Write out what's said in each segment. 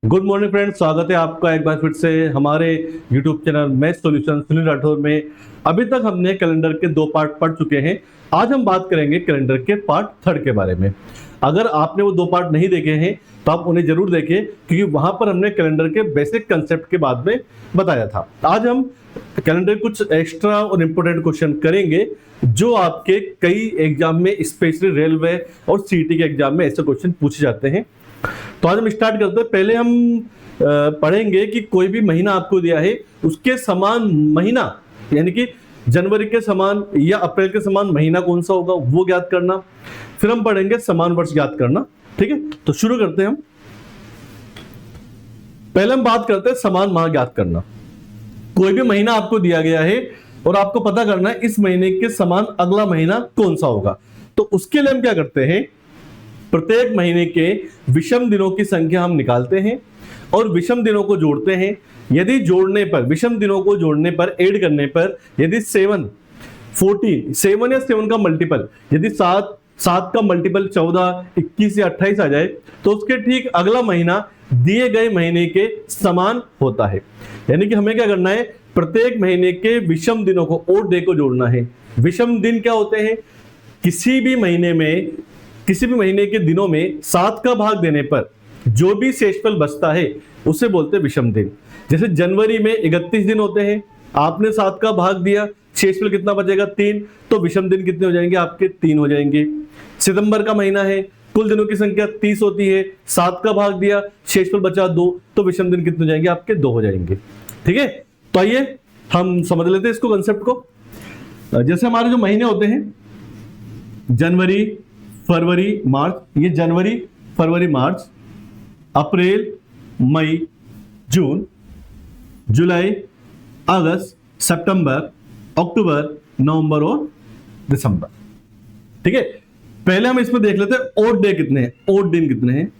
Good morning friends, स्वागत है आपका एक बार फिर से हमारे YouTube channel math solution Sunil Rathore में। अभी तक हमने कैलेंडर के 2 पार्ट पढ़ चुके हैं। आज हम बात करेंगे कैलेंडर के पार्ट 3 के बारे में। अगर आपने वो 2 पार्ट नहीं देखे हैं तो आप उन्हें जरूर देखें, क्योंकि वहां पर हमने कैलेंडर के बेसिक कंसेप्ट के बाद में बताया था। आज हम कैलेंडर कुछ एक्स्ट्रा और इम्पोर्टेंट क्वेश्चन करेंगे जो आपके कई एग्जाम में, स्पेशली रेलवे और सीटी के एग्जाम में ऐसे क्वेश्चन पूछे जाते हैं। तो आज हम स्टार्ट करते हैं। पहले हम पढ़ेंगे कि कोई भी महीना आपको दिया है, उसके समान महीना, यानी कि जनवरी के समान या अप्रैल के समान महीना कौन सा होगा वो ज्ञात करना। फिर हम पढ़ेंगे समान वर्ष ज्ञात करना। ठीक है, तो शुरू करते हैं हम। पहले हम बात करते हैं समान माह ज्ञात करना। कोई भी महीना आपको दिया गया है और आपको पता करना है इस महीने के समान अगला महीना कौन सा होगा। तो उसके लिए हम क्या करते हैं, प्रत्येक महीने के विषम दिनों की संख्या हम निकालते हैं और विषम दिनों को जोड़ते हैं। यदि जोड़ने पर, विषम दिनों को जोड़ने पर, ऐड करने पर, यदि 7 या 7 का मल्टीपल, यदि 7 का मल्टीपल 14, 21 या 28 आ जाए तो उसके ठीक अगला महीना दिए गए महीने के समान होता है। यानी कि हमें क्या करना है, प्रत्येक महीने के विषम दिनों को और डे को जोड़ना है। विषम दिन क्या होते हैं, किसी भी महीने के दिनों में 7 का भाग देने पर जो भी शेषफल बचता है उसे बोलते हैं विषम दिन। जैसे जनवरी में 31 दिन होते हैं, आपने 7 का भाग दिया, शेषफल कितना बचेगा 3, तो विषम दिन कितने हो जाएंगे आपके 3 हो जाएंगे। सितंबर का महीना है, कुल दिनों की संख्या 30 होती है, 7 का भाग दिया, शेषफल बचा 2, तो विषम दिन कितने हो जाएंगे आपके 2 हो जाएंगे। ठीक है, तो आइए हम समझ लेते हैं इसको, कंसेप्ट को। जैसे हमारे जो महीने होते हैं जनवरी, फरवरी, मार्च, ये जनवरी, फरवरी, मार्च, अप्रैल, मई, जून, जुलाई, अगस्त, सितंबर, अक्टूबर, नवंबर और दिसंबर। ठीक है, पहले हम इसमें देख लेते हैं ओड डे कितने हैं, ओड दिन कितने हैं।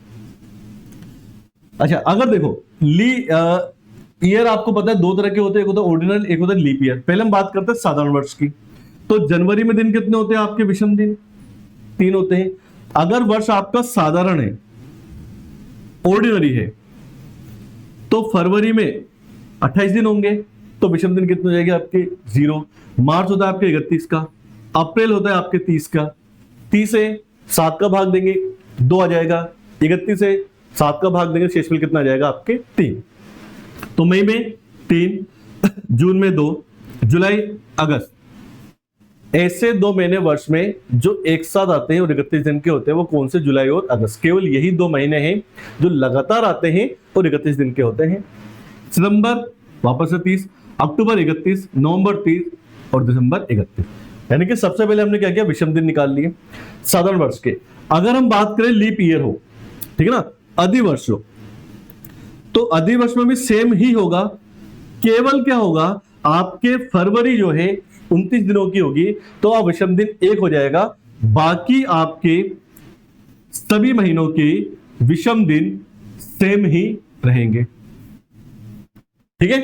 अच्छा, अगर देखो ईयर आपको पता है 2 तरह के होते हैं, एक होता है ऑर्डिनल, एक होता है लीप ईयर। पहले हम बात करते हैं साधारण वर्ष की। तो जनवरी में दिन कितने होते हैं आपके विषम दिन, 3 होते हैं। अगर वर्ष आपका साधारण है, ऑर्डिनरी है, तो फरवरी में 28 दिन होंगे, तो विषम दिन कितने हो जाएंगे आपके 0। मार्च होता है आपके 31 का, अप्रैल होता है आपके 30 का, 30 से 7 का भाग देंगे 2 आ जाएगा, 31 से 7 का भाग देंगे, शेषफल कितना आ जाएगा आपके 3। तो मई में 3, जून में 2, जुलाई, अगस्त, ऐसे 2 महीने वर्ष में जो एक साथ आते हैं और 31 दिन के होते हैं, वो कौन से, जुलाई और अगस्त। केवल यही 2 महीने हैं जो लगातार आते हैं और 31 दिन के होते हैं। सितंबर वापस से 30, अक्टूबर 31, नवंबर 30 और दिसंबर 31। यानी कि सबसे पहले हमने क्या किया, विषम दिन निकाल लिए साधारण वर्ष के। अगर हम बात करें लीप ईयर हो, ठीक है ना, अधिवर्ष हो, तो अधिवर्ष में भी सेम ही होगा। केवल क्या होगा, आपके फरवरी जो है 29 दिनों की होगी, तो आप विषम दिन 1 हो जाएगा। बाकी आपके सभी महीनों के विषम दिन सेम ही रहेंगे। ठीक है।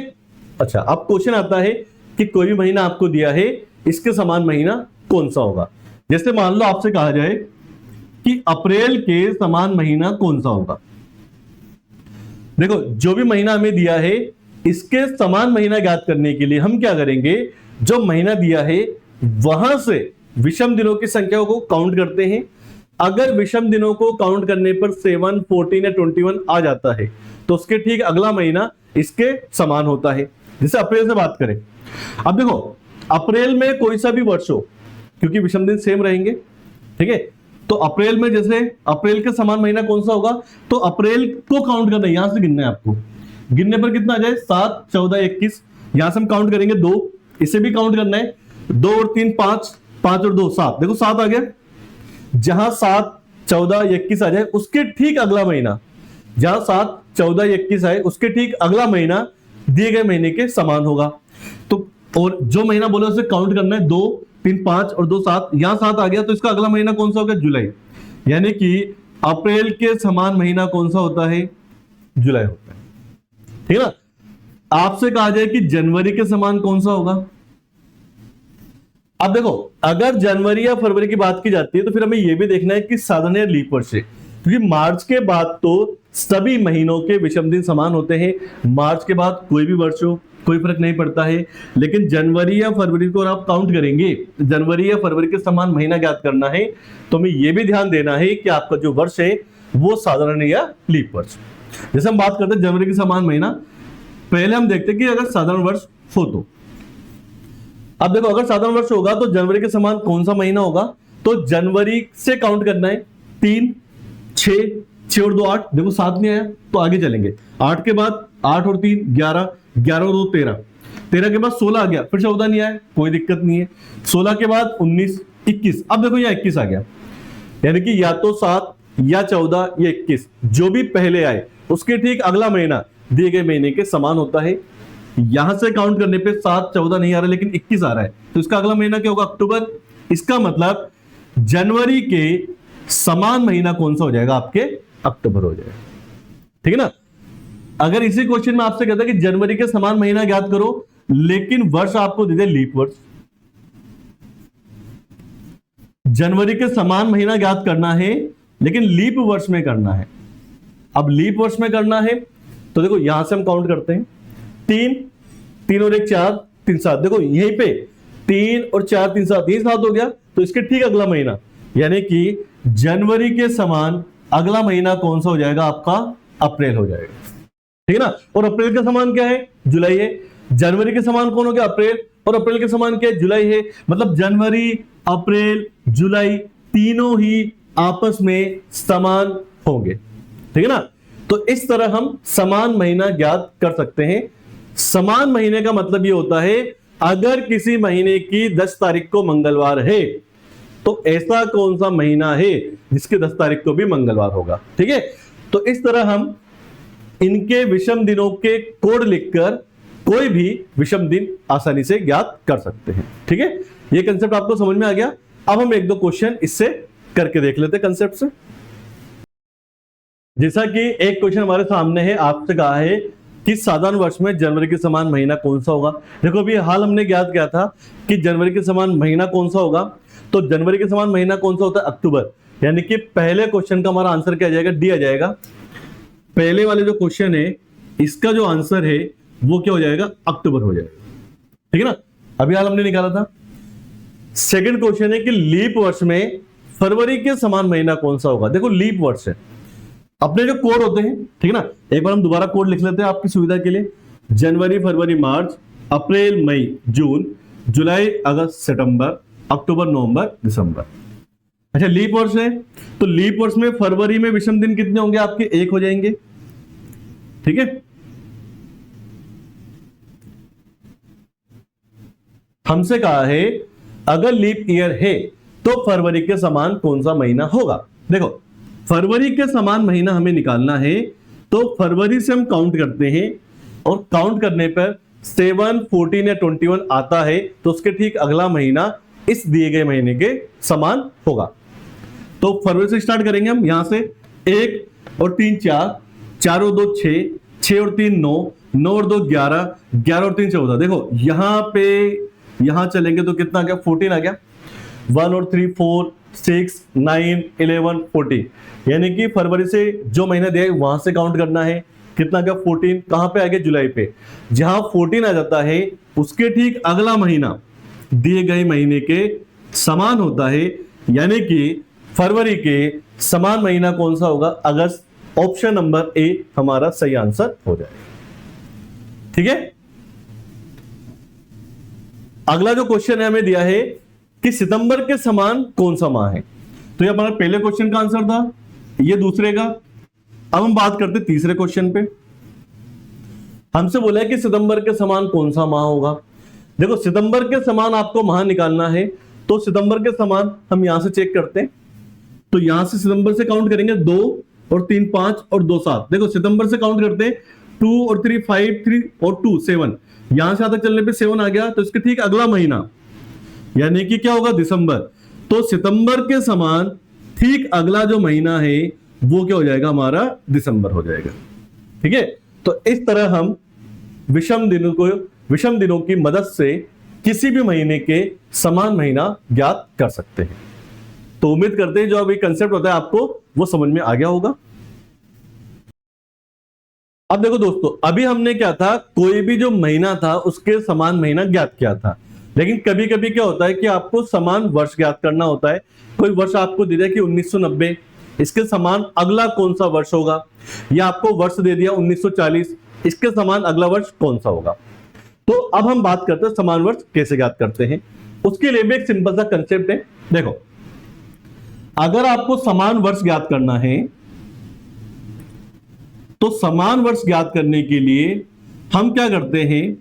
अच्छा, अब क्वेश्चन आता है कि कोई भी महीना आपको दिया है, इसके समान महीना कौन सा होगा। जैसे मान लो आपसे कहा जाए कि अप्रैल के समान महीना कौन सा होगा। देखो, जो भी महीना हमें दिया है इसके समान महीना ज्ञात करने के लिए हम क्या करेंगे, जो महीना दिया है वहां से विषम दिनों की संख्या को काउंट करते हैं। अगर विषम दिनों को काउंट करने पर 7, 14 या 21 आ जाता है तो उसके ठीक अगला महीना इसके समान होता है। जैसे अप्रैल से बात करें, अब देखो अप्रैल में कोई सा भी वर्ष हो, क्योंकि विषम दिन सेम रहेंगे। ठीक है, तो अप्रैल में जैसे अप्रैल के समान महीना कौन सा होगा, तो अप्रैल को काउंट करना है, यहां से गिनना है आपको। गिनने पर कितना आ जाए, 7, 14, 21, यहां से हम काउंट करेंगे 2, इसे भी काउंट करना है, 2 और 3 5, 5 और 2 7, देखो 7 आ गया। जहां 7, 14, 21 आ जाए उसके ठीक अगला महीना, जहां 7, 14, 21 आए उसके ठीक अगला महीना दिए गए महीने के समान होगा। तो और जो महीना बोले उसे काउंट करना है, 2, 3, 5 और 2 7, यहां 7 आ गया, तो इसका अगला महीना कौन सा होगा, जुलाई। यानी कि अप्रैल के समान महीना कौन सा होता है, जुलाई होता है। ठीक है ना। आपसे कहा जाए कि जनवरी के समान कौन सा होगा। अब देखो, अगर जनवरी या फरवरी की बात की जाती है तो फिर हमें यह भी देखना है कि साधारण या लीप वर्ष है, क्योंकि मार्च के बाद तो सभी महीनों के विषम दिन समान होते हैं। मार्च के बाद कोई भी वर्ष हो, कोई फर्क नहीं पड़ता है, लेकिन जनवरी या फरवरी को आप काउंट करेंगे, जनवरी या फरवरी के समान महीना ज्ञात करना है, तो हमें यह भी ध्यान देना है कि आपका जो वर्ष है वो साधारण है या लीप वर्ष। जैसे हम बात करते हैं जनवरी के समान महीना, पहले हम देखते हैं कि अगर साधारण वर्ष हो तो, अब देखो अगर साधारण वर्ष होगा तो जनवरी के समान कौन सा महीना होगा, तो जनवरी से काउंट करना है, 3, 6 और 2 8, देखो 7 नहीं आया तो आगे चलेंगे, 8 के बाद 8 और 3 11, 11 और 2 13, 13 के बाद 16 आ गया, फिर 14 नहीं आया, कोई दिक्कत नहीं है, 16 के बाद 19, 21, अब देखो यहाँ 21 आ गया, यानी कि या तो 7 या 14 या 21, जो भी पहले आए उसके ठीक अगला महीना दिए गए महीने के समान होता है। यहां से काउंट करने पे 7 14 नहीं आ रहा लेकिन 21 आ रहा है, तो इसका अगला महीना क्या होगा, अक्टूबर। इसका मतलब जनवरी के समान महीना कौन सा हो जाएगा, आपके अक्टूबर हो जाएगा, ठीक है ना। अगर इसी क्वेश्चन में आपसे कहता है कि जनवरी के समान महीना ज्ञात करो, लेकिन वर्ष आपको दे दे लीप वर्ष, जनवरी के समान महीना ज्ञात करना है लेकिन लीप वर्ष में करना है। अब लीप वर्ष में करना है तो देखो यहां से हम काउंट करते हैं, 3 और 1 4, 3 7, देखो यहीं पे 3 और 4 3 7, ये 7 हो गया, तो इसके ठीक अगला महीना यानी कि जनवरी के समान अगला महीना कौन सा हो जाएगा, आपका अप्रैल हो जाएगा, ठीक है ना। और अप्रैल के समान क्या है, जुलाई है। जनवरी के समान कौन हो गया, अप्रैल, और अप्रैल के समान क्या है, जुलाई है। मतलब जनवरी, अप्रैल, जुलाई तीनों ही आपस में समान होंगे, ठीक है ना। तो इस तरह हम समान महीना ज्ञात कर सकते हैं। समान महीने का मतलब ये होता है अगर किसी महीने की 10 तारीख को मंगलवार है तो ऐसा कौन सा महीना है जिसके 10 तारीख को भी मंगलवार होगा, ठीक है। तो इस तरह हम इनके विषम दिनों के कोड लिखकर कोई भी विषम दिन आसानी से ज्ञात कर सकते हैं, ठीक है। ये कंसेप्ट आपको समझ में आ गया। अब हम 1-2 क्वेश्चन इससे करके देख लेते हैं कंसेप्ट से। जैसा कि एक क्वेश्चन हमारे सामने है, आपसे कहा है कि साधारण वर्ष में जनवरी के समान महीना कौन सा होगा। देखो अभी हाल हमने ज्ञात किया था कि जनवरी के समान महीना कौन सा होगा, तो जनवरी के समान महीना कौन सा होता है, अक्टूबर। यानी कि पहले क्वेश्चन का हमारा आंसर क्या आ जाएगा, डी आ जाएगा। पहले वाले जो क्वेश्चन है इसका जो आंसर है वो क्या हो जाएगा, अक्टूबर हो जाएगा, ठीक है ना। अभी हाल हमने निकाला था। सेकंड क्वेश्चन है कि लीप वर्ष में फरवरी के समान महीना कौन सा होगा। देखो लीप वर्ष है, अपने जो कोड होते हैं, ठीक है ना, एक बार हम दोबारा कोड लिख लेते हैं आपकी सुविधा के लिए। जनवरी, फरवरी, मार्च, अप्रैल, मई, जून, जुलाई, अगस्त, सितंबर, अक्टूबर, नवंबर, दिसंबर। अच्छा लीप वर्ष है तो लीप वर्ष में फरवरी में विषम दिन कितने होंगे, आपके 1 हो जाएंगे, ठीक है। हमसे कहा है अगर लीप ईयर है तो फरवरी के समान कौन सा महीना होगा। देखो फरवरी के समान महीना हमें निकालना है, तो फरवरी से हम काउंट करते हैं और काउंट करने पर 7, 14 या 21 आता है तो उसके ठीक अगला महीना इस दिए गए महीने के समान होगा। तो फरवरी से स्टार्ट करेंगे हम, यहां से 1 और 3 4, 4 और 2 6, 6 और 3 9, 9 और 2 11, 11 और 3 14। देखो यहां पे यहां चलेंगे तो कितना आ गया, 14 आ गया। 1 और 3 4 6 9 11 14, यानी कि फरवरी से जो महीना दिया वहां से काउंट करना है, कितना गया 14। कहां पे आ गया, जुलाई पे। जहां 14 आ जाता है उसके ठीक अगला महीना दिए गए महीने के समान होता है, यानी कि फरवरी के समान महीना कौन सा होगा, अगस्त। ऑप्शन नंबर ए हमारा सही आंसर हो जाएगा, ठीक है। अगला जो क्वेश्चन है हमें दिया है कि सितंबर के समान कौन सा माह है। तो ये हमारा पहले क्वेश्चन का आंसर था, ये दूसरे का। अब हम बात करते हैं तीसरे क्वेश्चन पे। हमसे बोला है कि सितंबर के समान कौन सा माह होगा। देखो सितंबर के समान आपको माह निकालना है, तो सितंबर के समान हम यहां से चेक करते हैं। तो यहां से सितंबर से काउंट करेंगे 2 और 3 5 और 2 7। देखो सितंबर से काउंट करते हैं 2 और 3 5, 3 और 2 7। यहां से यहां तक चलने पे 7 आ गया, तो इसके ठीक अगला महीना यानी कि क्या होगा, दिसंबर। तो सितंबर के समान ठीक अगला जो महीना है वो क्या हो जाएगा, हमारा दिसंबर हो जाएगा, ठीक है। तो इस तरह हम विषम दिनों की मदद से किसी भी महीने के समान महीना ज्ञात कर सकते हैं। तो उम्मीद करते हैं जो अभी कंसेप्ट होता है आपको वो समझ में आ गया होगा। अब देखो दोस्तों, अभी हमने क्या था, कोई भी जो महीना था उसके समान महीना ज्ञात किया था, लेकिन कभी कभी क्या होता है कि आपको समान वर्ष ज्ञात करना होता है। कोई वर्ष आपको दे दिया कि 1990, इसके समान अगला कौन सा वर्ष होगा, या आपको वर्ष दे दिया 1940, इसके समान अगला वर्ष कौन सा होगा। तो अब हम बात करते हैं समान वर्ष कैसे ज्ञात करते हैं। उसके लिए भी एक सिंपल सा कंसेप्ट है। देखो, अगर आपको समान वर्ष ज्ञात करना है तो समान वर्ष ज्ञात करने के लिए हम क्या करते हैं,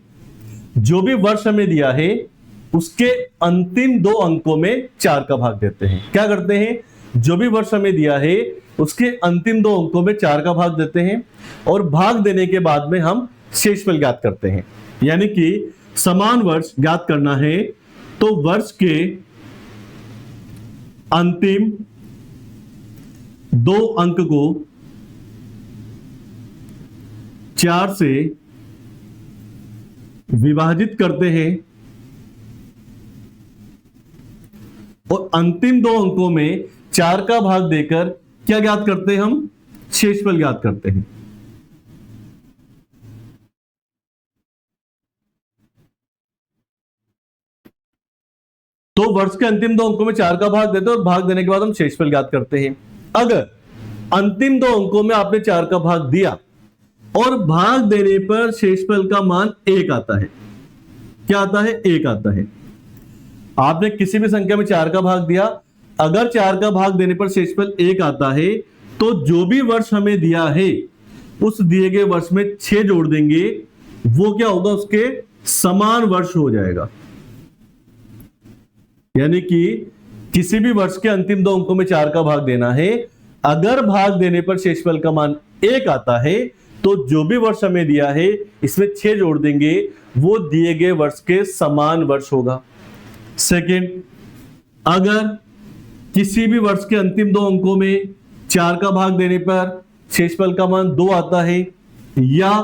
जो भी वर्ष हमें दिया है उसके अंतिम 2 अंकों में 4 का भाग देते हैं। क्या करते हैं, जो भी वर्ष हमें दिया है उसके अंतिम 2 अंकों में 4 का भाग देते हैं, और भाग देने के बाद में हम शेषफल ज्ञात करते हैं। यानी कि समान वर्ष ज्ञात करना है तो वर्ष के अंतिम 2 अंक को 4 से विभाजित करते हैं, और अंतिम 2 अंकों में 4 का भाग देकर क्या ज्ञात करते हैं, हम शेषफल ज्ञात करते हैं। तो वर्ष के अंतिम 2 अंकों में 4 का भाग देते हैं, और भाग देने के बाद हम शेषफल ज्ञात करते हैं। अगर अंतिम 2 अंकों में आपने 4 का भाग दिया और भाग देने पर शेषफल का मान 1 आता है, क्या आता है, 1 आता है। आपने किसी भी संख्या में 4 का भाग दिया, अगर 4 का भाग देने पर शेषफल 1 आता है तो जो भी वर्ष हमें दिया है उस दिए गए वर्ष में 6 जोड़ देंगे, वो क्या होगा, उसके समान वर्ष हो जाएगा। यानी कि किसी भी वर्ष के अंतिम 2 अंकों में 4 का भाग देना है, अगर भाग देने पर शेषफल का मान 1 आता है तो जो भी वर्ष हमें दिया है इसमें 6 जोड़ देंगे, वो दिए गए वर्ष के समान वर्ष होगा। सेकंड, अगर किसी भी वर्ष के अंतिम 2 अंकों में 4 का भाग देने पर शेषफल का मान 2 आता है, या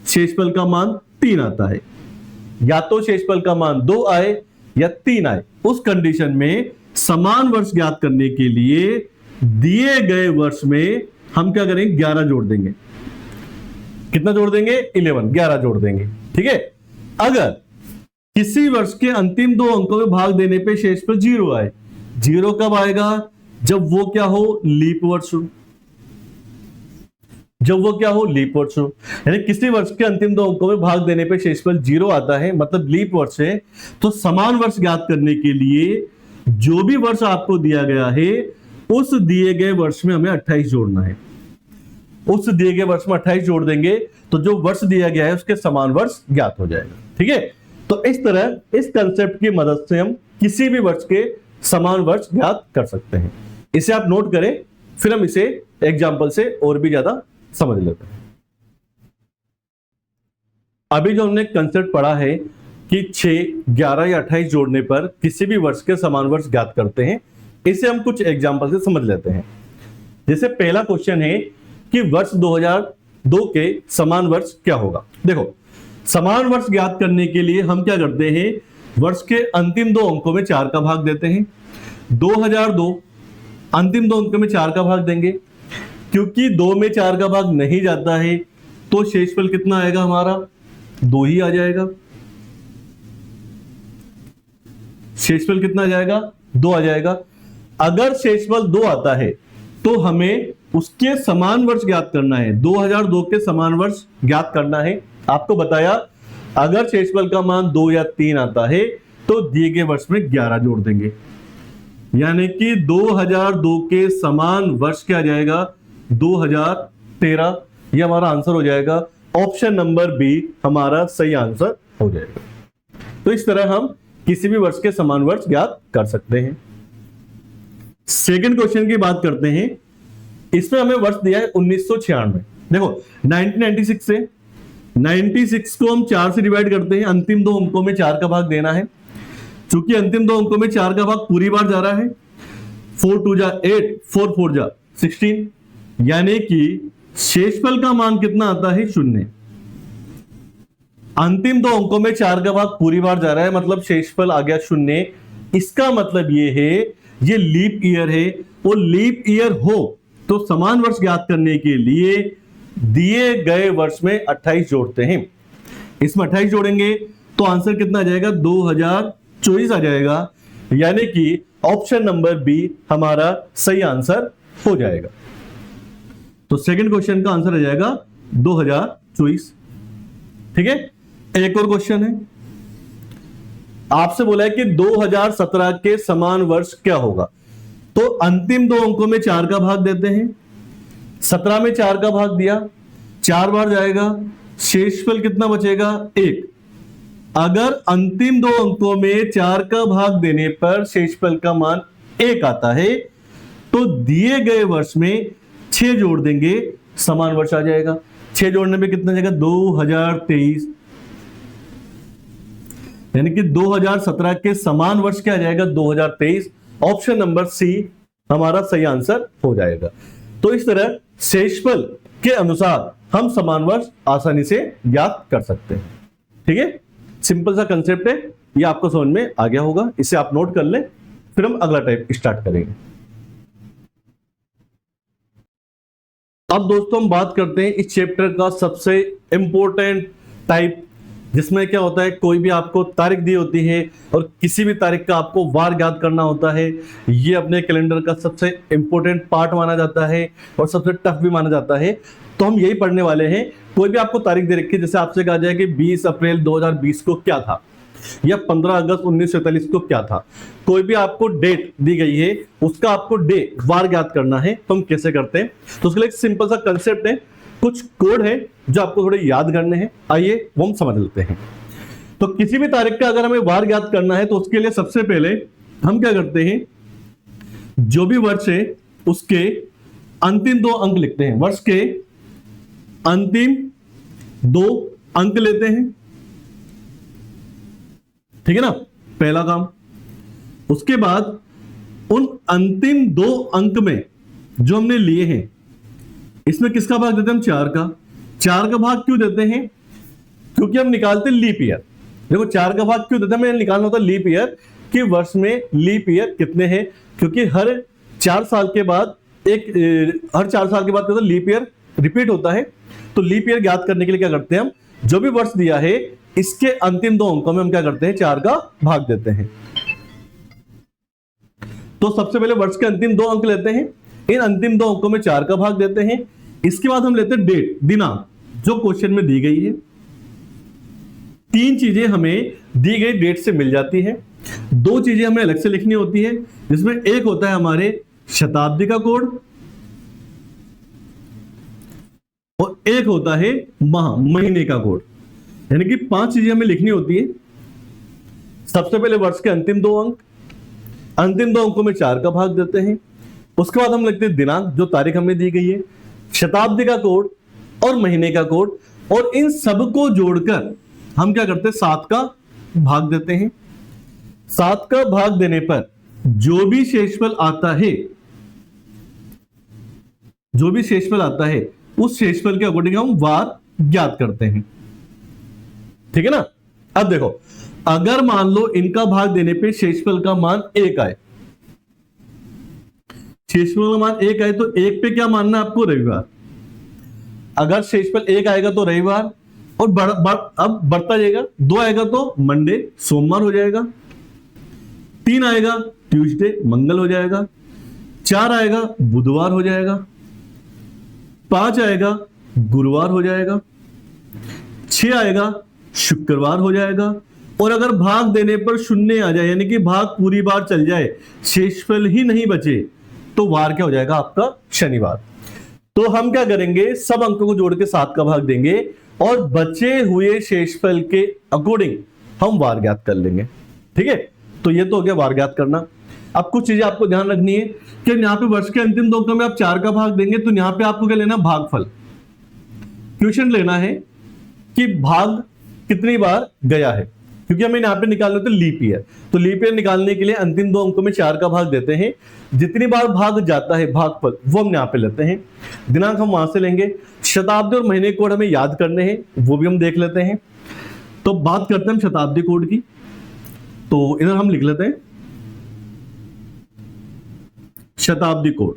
शेषफल का मान 3 आता है, या तो शेषफल का मान 2 आए या 3 आए, उस कंडीशन में समान वर्ष ज्ञात करने के लिए दिए गए वर्ष में हम क्या करेंगे, 11 जोड़ देंगे। कितना जोड़ देंगे, 11 जोड़ देंगे। ठीक है। अगर किसी वर्ष के अंतिम 2 अंकों में भाग देने पे शेषफल 0 आए, 0 कब आएगा, जब वो क्या हो, लीप वर्ष हो। जब वो क्या हो, लीप वर्ष हो। यानी किसी वर्ष के अंतिम 2 अंकों में भाग देने पे शेषफल 0 आता है, मतलब लीप वर्ष है, तो समान वर्ष ज्ञात करने के लिए जो भी वर्ष आपको दिया गया है उस दिए गए वर्ष में हमें 28 जोड़ना है। उस दिए गए वर्ष में 28 जोड़ देंगे तो जो वर्ष दिया गया है उसके समान वर्ष ज्ञात हो जाएगा। ठीक है। तो इस तरह इस कंसेप्ट की मदद से हम किसी भी वर्ष के समान वर्ष ज्ञात कर सकते हैं। इसे आप नोट करें, फिर हम इसे एग्जाम्पल से और भी ज्यादा समझ लेते हैं। अभी जो हमने कंसेप्ट पढ़ा है कि 6, 11 या 28 जोड़ने पर किसी भी वर्ष के समान वर्ष ज्ञात करते हैं, इसे हम कुछ एग्जाम्पल से समझ लेते हैं। जैसे पहला क्वेश्चन है कि वर्ष 2002 के समान वर्ष क्या होगा। देखो, समान वर्ष ज्ञात करने के लिए हम क्या करते हैं, वर्ष के अंतिम 2 अंकों में 4 का भाग देते हैं। 2002 अंतिम 2 अंकों में 4 का भाग देंगे, क्योंकि 2 में 4 का भाग नहीं जाता है तो शेषफल कितना आएगा, हमारा 2 ही आ जाएगा। शेषफल कितना आ जाएगा, 2 आ जाएगा। अगर शेषफल 2 आता है तो हमें उसके समान वर्ष ज्ञात करना है, 2002 के समान वर्ष ज्ञात करना है। आपको बताया, अगर शेषफल का मान 2 या 3 आता है तो दिए गए वर्ष में 11 जोड़ देंगे, यानी कि 2002 के समान वर्ष क्या आ जाएगा, 2013। ये हमारा आंसर हो जाएगा। ऑप्शन नंबर बी हमारा सही आंसर हो जाएगा। तो इस तरह हम किसी भी वर्ष के समान वर्ष ज्ञात कर सकते हैं। सेकंड क्वेश्चन की बात करते हैं। इसमें हमें वर्ष दिया है 1996। देखो, 1996 से 96 को हम 4 से डिवाइड करते हैं, अंतिम 2 अंकों में 4 का भाग देना है। चूंकि अंतिम 2 अंकों में 4 का भाग पूरी बार जा रहा है, 4 2 जा 8, 4 4 जा 16, यानी कि शेषफल का मान कितना आता है, 0। अंतिम 2 अंकों में 4 का भाग पूरी बार जा रहा है, मतलब शेषफल आ गया 0। इसका मतलब ये है, ये लीप ईयर है, और लीप ईयर हो तो समान वर्ष ज्ञात करने के लिए दिए गए वर्ष में 28 जोड़ते हैं। इसमें 28 जोड़ेंगे तो आंसर कितना आ जाएगा, 2024 आ जाएगा, यानी कि ऑप्शन नंबर बी हमारा सही आंसर हो जाएगा। तो सेकंड क्वेश्चन का आंसर आ जाएगा 2024। ठीक है, एक और क्वेश्चन है, आपसे बोला है कि 2017 के समान वर्ष क्या होगा। तो अंतिम दो अंकों में 4 का भाग देते हैं, 17 में 4 का भाग दिया, 4 बार जाएगा, शेषफल कितना बचेगा, 1। अगर अंतिम दो अंकों में 4 का भाग देने पर शेषफल का मान 1 आता है तो दिए गए वर्ष में 6 जोड़ देंगे, समान वर्ष आ जाएगा। 6 जोड़ने में कितना जाएगा, 2023, यानी कि 2017 के समान वर्ष क्या आ जाएगा, 2023। ऑप्शन नंबर सी हमारा सही आंसर हो जाएगा। तो इस तरह शेषफल के अनुसार हम समान वर्ष आसानी से ज्ञात कर सकते हैं। ठीक है, सिंपल सा कंसेप्ट है, ये आपको समझ में आ गया होगा, इसे आप नोट कर लें, फिर हम अगला टाइप स्टार्ट करेंगे। अब दोस्तों हम बात करते हैं इस चैप्टर का सबसे इंपॉर्टेंट टाइप, जिसमें क्या होता है, कोई भी आपको तारीख दी होती है और किसी भी तारीख का आपको वार ज्ञात करना होता है। ये अपने कैलेंडर का सबसे इंपॉर्टेंट पार्ट माना जाता है और सबसे टफ भी माना जाता है। तो हम यही पढ़ने वाले हैं। कोई भी आपको तारीख दे रखी है, जैसे आपसे कहा जाए कि 20 अप्रैल 2020 को क्या था, या 15 अगस्त 1947 को क्या था, कोई भी आपको डेट दी गई है, उसका आपको डे वार ज्ञात करना है, तो हम कैसे करते हैं। तो उसके लिए एक सिंपल सा कंसेप्ट है, कुछ कोड है जो आपको थोड़े याद करने हैं, आइए वो हम समझ लेते हैं। तो किसी भी तारीख का अगर हमें वार ज्ञात करना है तो उसके लिए सबसे पहले हम क्या करते हैं, जो भी वर्ष है उसके अंतिम 2 अंक लिखते हैं, वर्ष के अंतिम 2 अंक लेते हैं। ठीक है ना, पहला काम। उसके बाद उन अंतिम 2 अंक में जो हमने लिए हैं, इसमें किसका भाग देते हैं हम, 4 का। 4 का भाग क्यों देते हैं, क्योंकि हम निकालते हैं लीप ईयर। देखो 4 का भाग क्यों देते हैं, हमें निकालना होता है लीप ईयर कि वर्ष में लीप ईयर कितने हैं, क्योंकि हर 4 साल के बाद लीप ईयर रिपीट होता है। तो लीप ईयर ज्ञात करने के लिए क्या करते हैं हम, जो भी वर्ष दिया है इसके अंतिम 2 अंकों में हम क्या करते हैं, 4 का भाग देते हैं। तो सबसे पहले वर्ष के अंतिम 2 अंक लेते हैं, इन अंतिम 2 अंकों में 4 का भाग देते हैं। इसके बाद हम लेते हैं डेट, दिनांक, जो क्वेश्चन में दी गई है। 3 चीजें हमें दी गई डेट से मिल जाती है, 2 चीजें हमें अलग से लिखनी होती है, जिसमें एक होता है हमारे शताब्दी का कोड और एक होता है माह, महीने का कोड। यानी कि 5 चीजें हमें लिखनी होती है। सबसे पहले वर्ष के अंतिम 2 अंक, अंतिम 2 अंकों में 4 का भाग देते हैं। उसके बाद हम लिखते हैं दिनांक, जो तारीख हमें दी गई है, शताब्दी का कोड और महीने का कोड, और इन सब को जोड़कर हम क्या करते हैं, 7 का भाग देते हैं। 7 का भाग देने पर जो भी शेषफल आता है, जो भी शेषफल आता है उस शेषफल के अकॉर्डिंग हम वार ज्ञात करते हैं। ठीक है ना। अब देखो, अगर मान लो इनका भाग देने पे शेषफल का मान 1 आए, शेषफल का मान 1 आए तो 1 पे क्या मानना है आपको, रविवार। अगर शेषफल 1 आएगा तो रविवार, और अब बढ़ता जाएगा, 2 आएगा तो मंडे, सोमवार हो जाएगा, 3 आएगा ट्यूसडे, मंगल हो जाएगा, 4 आएगा बुधवार हो जाएगा, 5 आएगा गुरुवार हो जाएगा, 6 आएगा शुक्रवार हो जाएगा, और अगर भाग देने पर 0 आ जाए, यानी कि भाग पूरी बार चल जाए, शेषफल ही नहीं बचे, तो वार क्या हो जाएगा आपका, शनिवार। तो हम क्या करेंगे, सब अंकों को जोड़ के 7 का भाग देंगे और बचे हुए शेषफल के अकॉर्डिंग हम वार ज्ञात कर लेंगे। ठीक है, तो ये तो हो गया वार ज्ञात करना। अब कुछ चीजें आपको ध्यान रखनी है कि यहाँ पे वर्ष के अंतिम 2 अंकों में आप 4 का भाग देंगे, तो यहाँ पे आपको क्या लेना, भागफल, क्वेश्चन लेना है कि भाग कितनी बार गया है, क्योंकि हमें यहाँ पे निकालना होता है लीप ईयर। तो लीप ईयर निकालने के लिए अंतिम 2 अंकों में 4 का भाग देते हैं, जितनी बार भाग जाता है भागफल वो हम यहाँ पे लेते हैं, दिनांक हम वहां से लेंगे, शताब्दी और महीने कोड हमें याद करने हैं, वो भी हम देख लेते हैं। तो बात करते हैं हम शताब्दी कोड की, तो इधर हम लिख लेते हैं शताब्दी कोड।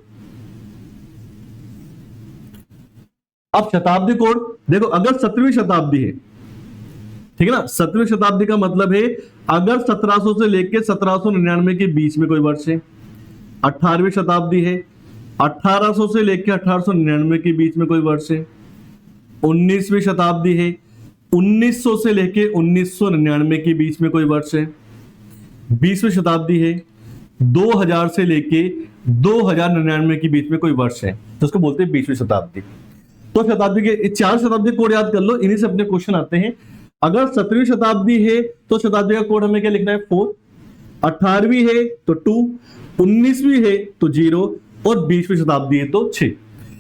अब शताब्दी कोड देखो, अगर 17वीं शताब्दी है, ठीक है ना, 17वीं शताब्दी का मतलब है अगर 1700 से लेके 1799 के बीच में कोई वर्ष है। 18वीं शताब्दी है, 1800 से लेके 1899 के बीच में कोई वर्ष है। 19वीं शताब्दी है, 1900 से लेके 1999 के बीच में कोई वर्ष है। 20वीं शताब्दी है, 2000 से लेके 2099 के बीच में कोई वर्ष है, तो उसको बोलते हैं 20वीं शताब्दी। तो शताब्दी के 4 शताब्दी कोड याद कर लो, इन्हीं से अपने क्वेश्चन आते हैं। अगर 17वीं शताब्दी है तो शताब्दी का कोड हमें क्या लिखना है 4, 18वीं है तो 2, 19वीं है तो 0 और 20वीं शताब्दी है तो 6।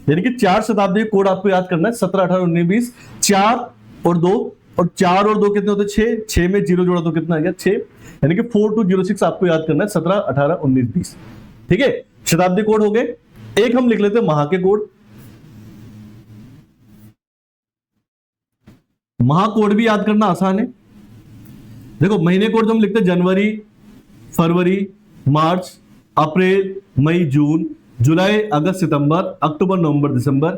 यानी कि 4 शताब्दी का कोड आपको याद करना है, 17, 18, 19, 20, 4 और 2, और 4 और 2 कितने होते हैं 6, 6 में 0 जोड़ा तो कितना आ गया 6, यानी कि 4206 आपको याद करना है, 17, 18, 19, 20। ठीक है, शताब्दी कोड हो गए। एक हम लिख लेते हैं माह के कोड। माह कोड भी याद करना आसान है। देखो महीने कोड जो हम लिखते हैं जनवरी, फरवरी, मार्च, अप्रैल, मई, जून, जुलाई, अगस्त, सितंबर, अक्टूबर, नवंबर, दिसंबर।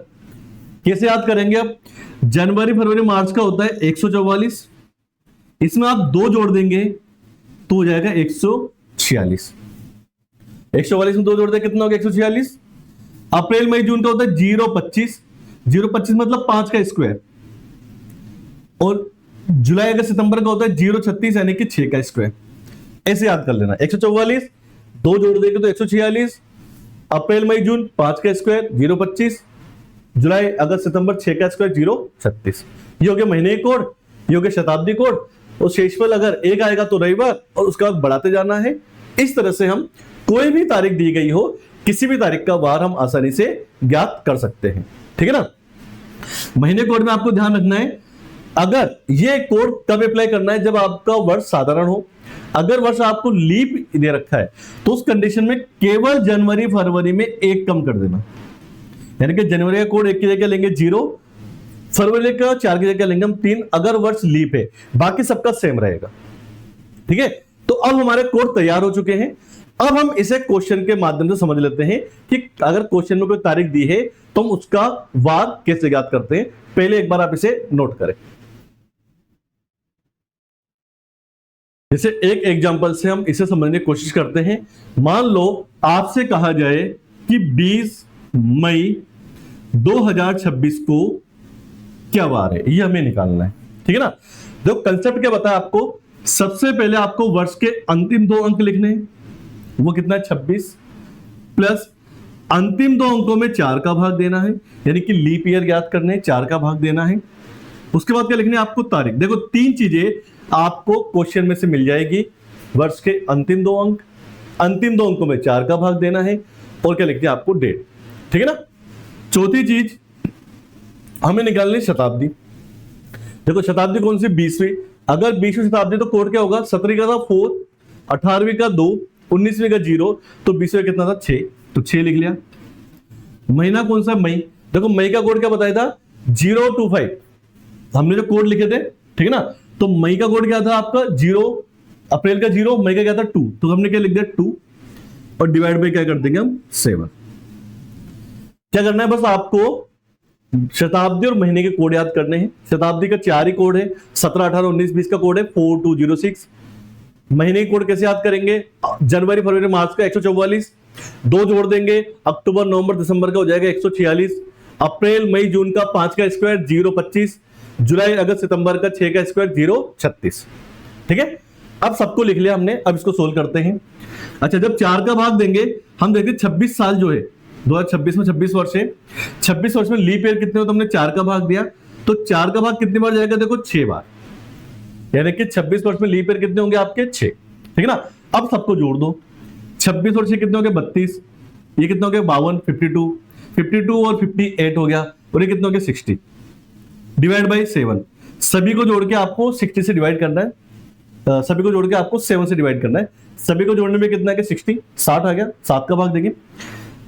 कैसे याद करेंगे? अब जनवरी, फरवरी, मार्च का होता है 144, इसमें आप 2 जोड़ देंगे तो हो जाएगा 146। 144 में 2 जोड़ दें कितना हो गया 146। अप्रैल, मई, जून का होता है 025, 025 मतलब 5 का स्क्वायर, और जुलाई, अगस्त, सितंबर का होता है 036 यानी कि 6 का स्क्वायर। ऐसे याद कर लेना, 144 2 जोड़ देंगे तो 146, अप्रैल, मई, जून 5 का स्क्वायर 025, जुलाई, अगस्त, सितंबर 6 का स्क्वायर 036। ये हो गया महीने कोड, ये हो गया शताब्दी कोड। और शेषफल अगर एक आएगा तो रविवार, और उसका बढ़ाते जाना है। इस तरह से हम कोई भी तारीख दी गई हो, किसी भी तारीख का वार हम आसानी से ज्ञात कर सकते हैं। ठीक है ना। महीने कोड में आपको ध्यान रखना है, अगर ये कोड कब अप्लाई करना है, जब आपका वर्ष साधारण हो। अगर वर्ष आपको लीप दे रखा है तो उस कंडीशन में केवल जनवरी, फरवरी में 1 कम कर देना, यानी कि जनवरी का कोड 1 की जगह लेंगे 0, फरवरी का 4 की जगह लेंगे हम 3, अगर वर्ष लीप है, बाकी सबका सेम रहेगा। ठीक है, तो अब हमारे कोड तैयार हो चुके हैं। अब हम इसे क्वेश्चन के माध्यम से समझ लेते हैं कि अगर क्वेश्चन में कोई तारीख दी है तो हम उसका वार कैसे ज्ञात करते हैं। पहले एक बार आप इसे नोट करें। जैसे एक एग्जांपल से हम इसे समझने की कोशिश करते हैं। मान लो आपसे कहा जाए कि 20 मई 2026 को क्या वार है, ये हमें निकालना है। ठीक है ना। जो कंसेप्ट क्या बताया आपको, सबसे पहले आपको वर्ष के अंतिम 2 अंक लिखने हैं, वो कितना है 26, प्लस अंतिम 2 अंकों में 4 का भाग देना है, यानी कि लीप ईयर ज्ञात करने, 4 का भाग देना है। उसके बाद क्या लिखने है आपको तारीख। देखो 3 चीजें आपको क्वेश्चन में से मिल जाएगी, वर्ष के अंतिम 2 अंक, अंतिम 2 अंकों में 4 का भाग देना है, और क्या लिखते हैं आपको डेट। ठीक है ना। चौथी चीज हमें निकालनी शताब्दी। देखो शताब्दी कौन सी 20वीं, अगर 20वीं शताब्दी तो कोड क्या होगा, 17वीं का था 4, 18वीं का 2, 19वीं का 0, तो 20वीं कितना था 6, तो 6 लिख लिया। महीना कौन सा, मई। देखो मई का कोड क्या बताया था 025, हमने जो कोड लिखे थे, ठीक है ना। तो मई का कोड क्या था आपका 0, अप्रैल का 0, मई का क्या था 2, तो हमने क्या लिख दिया 2, और डिवाइड बाय क्या कर देंगे हम 7। क्या करना है, बस आपको शताब्दी और महीने के कोड याद करने हैं। शताब्दी का 4 ही कोड है, 17, 18, 19, 20 का कोड है 4206। महीने के कोड कैसे याद करेंगे, जनवरी, फरवरी, मार्च का 144, 2 जोड़ देंगे, अक्टूबर, नवंबर, दिसंबर का हो जाएगा 146, अप्रैल, मई, जून का 5 का स्क्वायर 025, जुलाई, अगस्त, सितंबर का 6 का स्क्वायर 036। ठीक है, अब सबको लिख लिया हमने। अब इसको सोल्व करते हैं। अच्छा, जब 4 का भाग देंगे, हम देखते 26 साल जो है 2026 में 26 वर्ष है, 26 वर्ष में लीप ईयर कितने हो, तो हमने 4 का भाग दिया, तो 4 का भाग कितनी बार जाएगा, देखो 6 बार, यानी कि 26 वर्ष में लीप ईयर कितने होंगे आपके 6। ठीक है ना। अब सबको जोड़ दो, 26 और 6 कितने हो गए 32, ये कितने हो गए 52, 52, 52 और 58 हो गया, और ये कितने हो गए 60, डिवाइड बाई 7। सभी को जोड़ के आपको 60 से डिवाइड करना है, सभी को जोड़ के आपको 7 से डिवाइड करना है। सभी को जोड़ने में कितना है 60, 60 आ गया, 7 का भाग देंगे।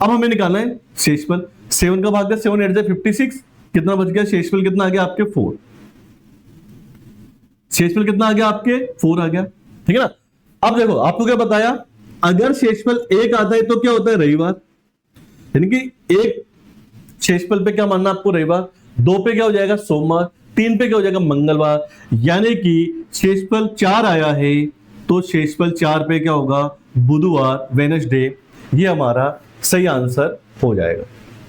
अब हमें निकालना है शेषफल, 7 का भाग दिया, 7 8 56, कितना बच गया, शेषफल कितना आ गया आपके 4, शेषफल कितना आ गया आपके 4 आ गया। ठीक है ना। अब देखो आपको क्या बताया, अगर शेषफल 1 आता है तो क्या होता है रविवार, यानी कि एक शेषफल पे क्या मानना आपको रविवार, 2 पे क्या हो जाएगा सोमवार, 3 पे क्या हो जाएगा मंगलवार, यानी कि शेषफल 4 आया है तो शेषफल 4 पे क्या होगा बुधवार, वेडनेसडे। ये हमारा सही आंसर हो जाएगा।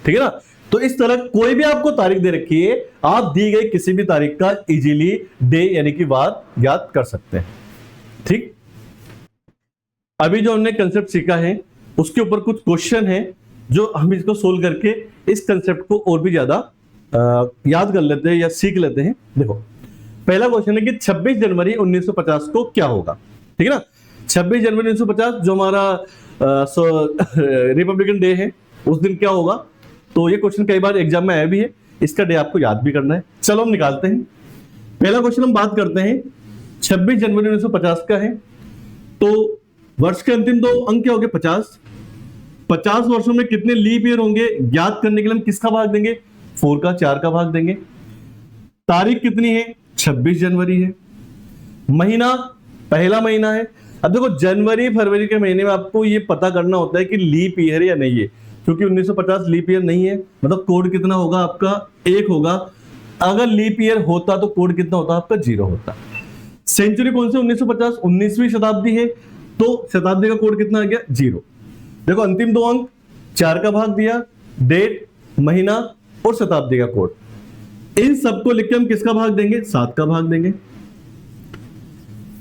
ठीक है ना। तो इस तरह कोई भी आपको तारीख दे रखी है, आप दी गई किसी भी तारीख का इजीली डे यानी कि वार याद कर सकते हैं। ठीक, अभी जो हमने कंसेप्ट सीखा है उसके ऊपर कुछ क्वेश्चन है जो हम इसको सोल्व करके इस कंसेप्ट को और भी ज्यादा याद कर लेते हैं या सीख लेते हैं। देखो पहला क्वेश्चन है कि 26 जनवरी 1950 को क्या होगा। ठीक है ना। 26 जनवरी 1950 जो हमारा रिपब्लिकन डे है, उस दिन क्या होगा। तो ये क्वेश्चन कई बार एग्जाम में आया भी है, इसका डे आपको याद भी करना है। चलो हम निकालते हैं। पहला क्वेश्चन हम बात करते हैं 26 जनवरी 1950 का है, तो वर्ष के अंतिम 2 अंक क्या हो गए 50। 50 वर्षों में कितने लीप ईयर होंगे याद करने के लिए हम किसका भाग देंगे, 4 का, 4 का भाग देंगे। तारीख कितनी है 26 जनवरी है। महीना पहला महीना है। अब देखो जनवरी फरवरी के महीने में आपको ये पता करना होता है कि लीप ईयर है या नहीं है, क्योंकि 1950 लीप ईयर नहीं है, मतलब कोड कितना होगा आपका 1 होगा। अगर लीप ईयर होता तो कोड कितना होता आपका 0 होता। सेंचुरी कौन सी 1950 19वीं शताब्दी है, तो शताब्दी का कोड कितना आ गया 0। देखो अंतिम 2 अंक 4 का भाग दिया, डेट, महीना और शताब्दी का कोड, इन सबको लिख के हम किसका भाग देंगे 7 का भाग देंगे।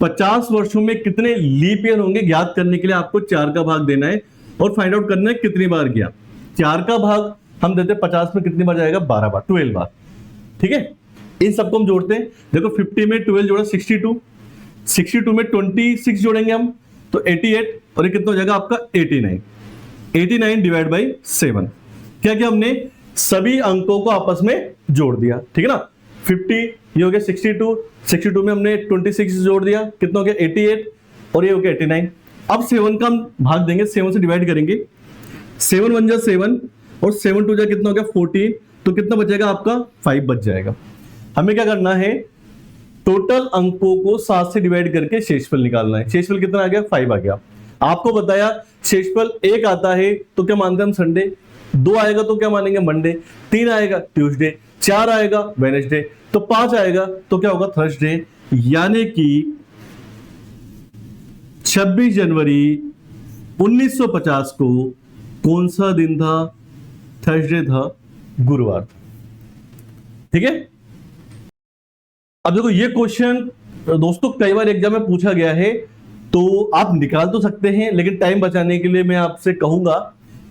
50 वर्षों में कितने लीप ईयर होंगे याद करने के लिए आपको 4 का भाग देना है और फाइंड आउट करना है कितनी बार गया। 4 का भाग हम देते हैं 50 में कितनी बार जाएगा 12 बार, 12 बार। ठीक है, इन सबको हम जोड़ते हैं। देखो 50 में 12 जोड़ा 62, 62 में 26 जोड़ेंगे हम तो 88 और ये कितना हो जाएगा आपका 89। 89 डिवाइड बाई 7। क्या क्या हमने सभी अंकों को आपस में जोड़ दिया। ठीक है ना। 50 ये हो गया 62, 62 में हमने 26 जोड़ दिया, कितना हो गया 88 और ये हो गया 89। अब 7 का हम भाग देंगे, 7 से डिवाइड करेंगे। 7 1 जा 7 और 7 2 जा कितना हो गया 14, तो कितना बचेगा आपका 5 बच जाएगा। हमें क्या करना है टोटल अंकों को 7 से डिवाइड करके शेषफल निकालना है। शेषफल कितना आ गया 5 आ गया। आपको बताया शेषफल 1 आता है तो क्या मानते हैं हम संडे, 2 आएगा तो क्या मानेंगे मंडे, 3 आएगा ट्यूसडे, 4 आएगा वेडनेसडे, तो 5 आएगा तो क्या होगा थर्सडे। यानी कि 26 जनवरी 1950 को कौन सा दिन था, थर्सडे था, गुरुवार। ठीक है। अब देखो ये क्वेश्चन दोस्तों कई बार एग्जाम में पूछा गया है, तो आप निकाल तो सकते हैं, लेकिन टाइम बचाने के लिए मैं आपसे कहूंगा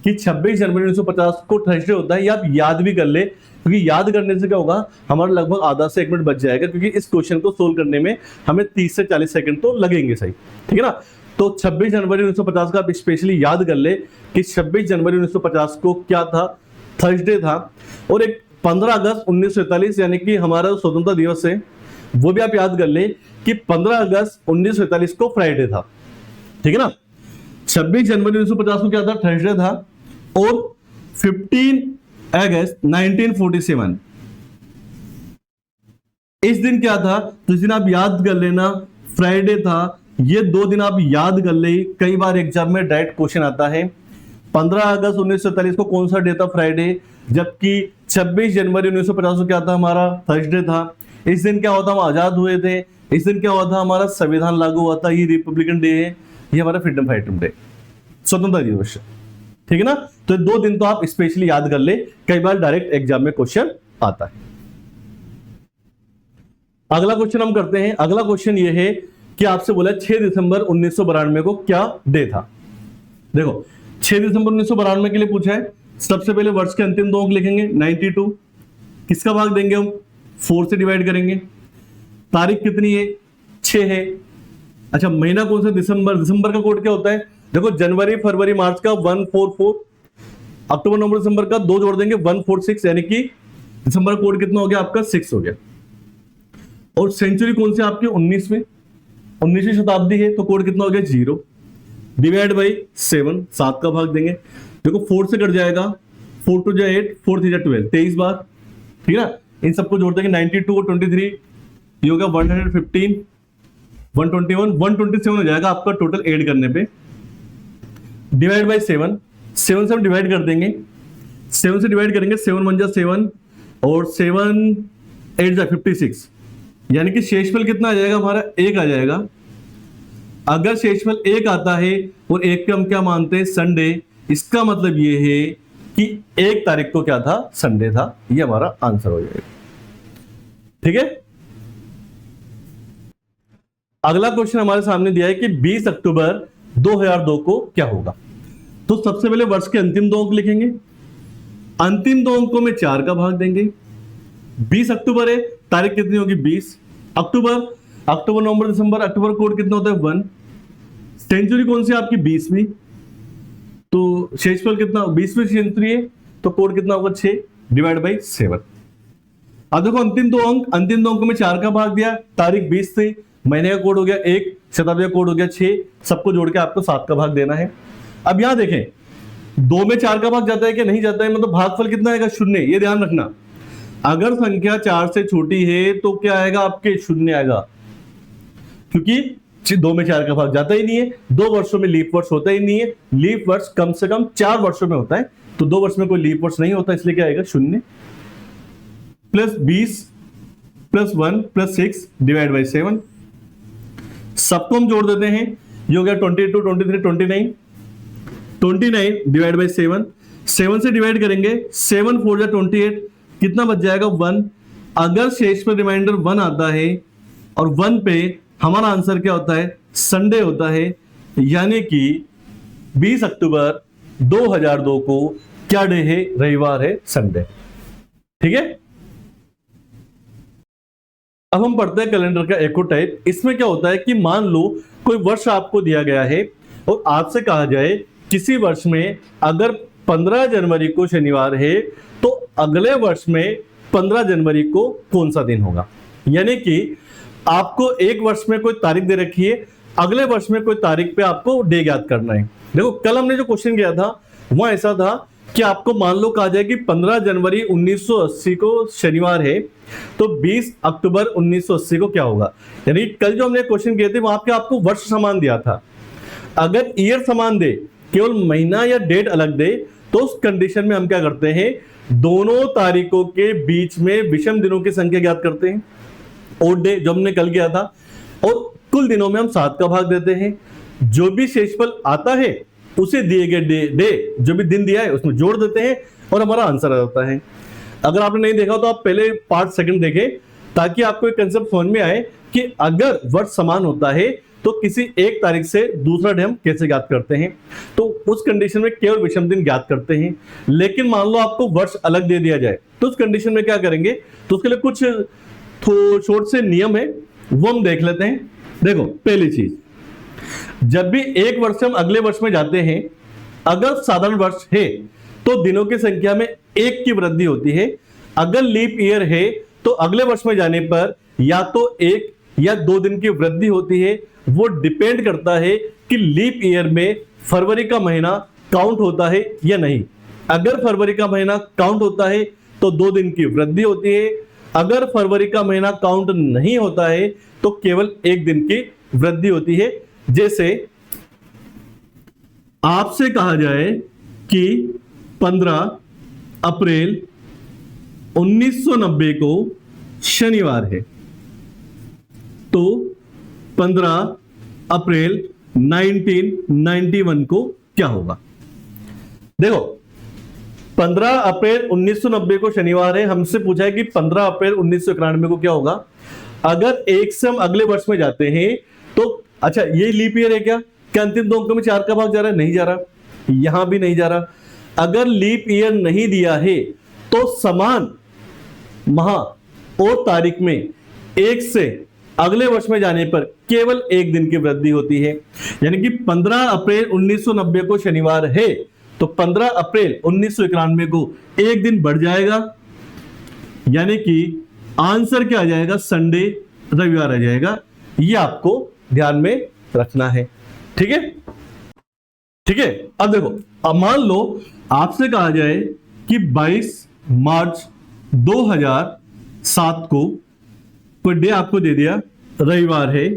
कि 26 जनवरी 1950 को थर्सडे होता है, ये आप याद भी कर ले, क्योंकि याद करने से क्या होगा हमारा लगभग आधा से 1 मिनट बच जाएगा, क्योंकि इस क्वेश्चन को सोल्व करने में हमें 30 से 40 सेकंड तो लगेंगे। सही, ठीक है ना। तो 26 जनवरी 1950 का आप स्पेशली याद कर ले कि 26 जनवरी 1950 को क्या था, थर्सडे था। और एक 15 अगस्त 1947 यानी कि हमारा स्वतंत्रता दिवस है, वो भी आप याद कर ले कि 15 अगस्त 1947 को फ्राइडे था। ठीक है ना। 26 जनवरी 1950 को क्या था, थर्सडे था। और 15 अगस्त 1947 इस दिन क्या था, तो इस दिन आप याद कर लेना फ्राइडे था। ये 2 दिन आप याद कर ले, कई बार एग्जाम में डायरेक्ट क्वेश्चन आता है। 15 अगस्त 1947 को कौन सा डे था, फ्राइडे, जबकि 26 जनवरी 1950 को क्या था, हमारा थर्सडे था। इस दिन क्या हुआ था, हम आजाद हुए थे। इस दिन क्या हुआ था, हमारा संविधान लागू हुआ था। ये रिपब्लिकन डे है, ये हमारा फ्रीडम फाइटर डे, स्वतंत्रता दिवस। ठीक है ना। तो 2 दिन तो आप स्पेशली याद कर ले, कई बार डायरेक्ट एग्जाम में क्वेश्चन आता है। अगला क्वेश्चन हम करते हैं। अगला क्वेश्चन ये है कि आपसे बोला 6 दिसंबर 1992 को क्या डे था। देखो 6 दिसंबर 1992 के लिए पूछा है। सबसे पहले वर्ष के अंतिम 2 अंक लिखेंगे 92, किसका भाग देंगे हम 4 से डिवाइड करेंगे। तारीख कितनी है 6 है। अच्छा महीना कौन सा, दिसंबर। दिसंबर का कोड क्या होता है, देखो जनवरी फरवरी मार्च का 144, अक्टूबर नवंबर दिसंबर का 2 जोड़ देंगे 146, यानी कि दिसंबर का कोड कितना हो गया आपका 6 हो गया। और सेंचुरी कौन सी आपकी 19वीं 19वीं शताब्दी है, तो कोड कितना हो गया 0 डिवाइड बाई 7, 7 का भाग देंगे। देखो 4 से कट जाएगा, 4 2 जा 8, 4 3 जा 12, 23 बार। ठीक है ना। इन सबको जोड़ देंगे 92 और 23, ये होगा 115, 121, 127 हो जाएगा आपका टोटल ऐड करने पे। डिवाइड बाई 7, 7 से हम डिवाइड कर देंगे। 7 से डिवाइड करेंगे, 7 1 जा 7, और 7 8 जा 56, यानी कि शेषफल कितना आ जाएगा हमारा, 1 आ जाएगा। अगर शेषफल 1 आता है और 1 को हम क्या मानते हैं, संडे, इसका मतलब ये है कि 1 तारीख को क्या था, संडे था। ये हमारा आंसर हो जाएगा। ठीक है, अगला क्वेश्चन हमारे सामने दिया है कि 20 अक्टूबर 2002 को क्या होगा। तो सबसे पहले वर्ष के अंतिम 2 अंक लिखेंगे। अंतिम 2 अंकों में 4 का भाग देंगे। 20 अक्टूबर है, तारीख कितनी होगी, 20 अक्टूबर। अक्टूबर, नवंबर, दिसंबर, अक्टूबर कोड कितना होता है, 1। सेंचुरी कौन सी आपकी, 20वीं। तो शेषफल कितना, 20वीं सेंचुरी है, तो कोड कितना होगा, 6 डिवाइड बाई 7। अब देखो अंतिम 2 अंक, अंतिम 2 अंकों में 4 का भाग दिया, तारीख 20 थी, महीने का कोड हो गया 1, शताब्दी का कोड हो गया 6, सबको जोड़ के आपको 7 का भाग देना है। अब यहां देखें 2 में 4 का भाग जाता है कि नहीं जाता है, मतलब भागफल कितना आएगा, 0। ये ध्यान रखना, अगर संख्या 4 से छोटी है तो क्या आएगा, आपके 0 आएगा, क्योंकि 2 में 4 का भाग जाता ही नहीं है। 2 वर्षों में लीप वर्ष होता ही नहीं है, लीप वर्ष कम से कम 4 वर्षों में होता है, तो 2 वर्ष में कोई लीप वर्ष नहीं होता, इसलिए क्या आएगा, 0 plus 20 plus 1 plus 6 divide by 7। सबको हम जोड़ देते हैं, ये हो गया 22 23 29, 29 डिवाइड बाई 7। 7 से डिवाइड करेंगे, 7 4 जा 28, कितना बच जाएगा, 1। अगर शेष पर रिमाइंडर 1 आता है और 1 पे हमारा आंसर क्या होता है, संडे होता है, यानी कि 20 अक्टूबर 2002 को क्या डे है, रविवार है, संडे। ठीक है, अब हम पढ़ते हैं कैलेंडर का एको टाइप। इसमें क्या होता है कि मान लो कोई वर्ष आपको दिया गया है और आपसे कहा जाए किसी वर्ष में अगर 15 जनवरी को शनिवार है तो अगले वर्ष में 15 जनवरी को कौन सा दिन होगा। यानी कि आपको एक वर्ष में कोई तारीख दे रखी है, अगले वर्ष में कोई तारीख पे आपको डे याद करना है। देखो कल हमने जो क्वेश्चन किया था वहां ऐसा था कि आपको मान लो कहा जाए कि 15 जनवरी 1980 को शनिवार है तो 20 अक्टूबर 1980 को क्या होगा। यानी कल जो हमने क्वेश्चन किए थे वहां पे आपको वर्ष समान दिया था, अगर ईयर समान दे, केवल महीना या डेट अलग दे, तो उस कंडीशन में हम क्या करते हैं, दोनों तारीखों के बीच में विषम दिनों की संख्या ज्ञात करते हैं, ओड डे जो हमने कल किया था, और कुल दिनों में हम 7 का भाग देते हैं। जो भी शेषफल आता है उसे दिए गए डे जो भी दिन दिया है उसमें जोड़ देते हैं और हमारा आंसर आ जाता है। अगर आपने नहीं देखा तो आप पहले पार्ट सेकंड देखें ताकि आपको एक कंसेप्ट समझ में आए कि अगर वर्ष समान होता है तो किसी एक तारीख से दूसरा डे हम कैसे ज्ञात करते हैं। तो उस कंडीशन में केवल विषम दिन ज्ञात करते हैं। लेकिन मान लो आपको वर्ष अलग दे दिया जाए तो उस कंडीशन में क्या करेंगे, तो उसके लिए कुछ छोटे से नियम है वो हम देख लेते हैं। देखो पहली चीज, जब भी एक वर्ष से हम अगले वर्ष में जाते हैं, अगर साधारण वर्ष है तो दिनों की संख्या में 1 की वृद्धि होती है। अगर लीप ईयर है तो अगले वर्ष में जाने पर या तो 1 या 2 दिन की वृद्धि होती है। वो डिपेंड करता है कि लीप ईयर में फरवरी का महीना काउंट होता है या नहीं। अगर फरवरी का महीना काउंट होता है तो 2 दिन की वृद्धि होती है, अगर फरवरी का महीना काउंट नहीं होता है तो केवल 1 दिन की वृद्धि होती है। जैसे आपसे कहा जाए कि 15 अप्रैल 1990 को शनिवार है तो 15 अप्रैल 1991 को क्या होगा। देखो 15 अप्रैल 1990 को शनिवार है, हमसे पूछा है कि 15 अप्रैल 1991 को क्या होगा। अगर एक से हम अगले वर्ष में जाते हैं तो अच्छा ये लीप ईयर है क्या अंतिम 2 अंकों में 4 का भाग जा रहा है, नहीं जा रहा, यहां भी नहीं जा रहा। अगर लीप ईयर नहीं दिया है तो समान माह और तारीख में एक से अगले वर्ष में जाने पर केवल 1 दिन की वृद्धि होती है। यानी कि 15 अप्रैल 1990 को शनिवार है तो 15 अप्रैल 1991 को 1 दिन बढ़ जाएगा, यानी कि आंसर क्या आ जाएगा, संडे, रविवार आ जाएगा। ये आपको ध्यान में रखना है। ठीक है, ठीक है। अब देखो, अब मान लो आपसे कहा जाए कि 22 मार्च 2007 को कोई डे आपको दे दिया, रविवार है,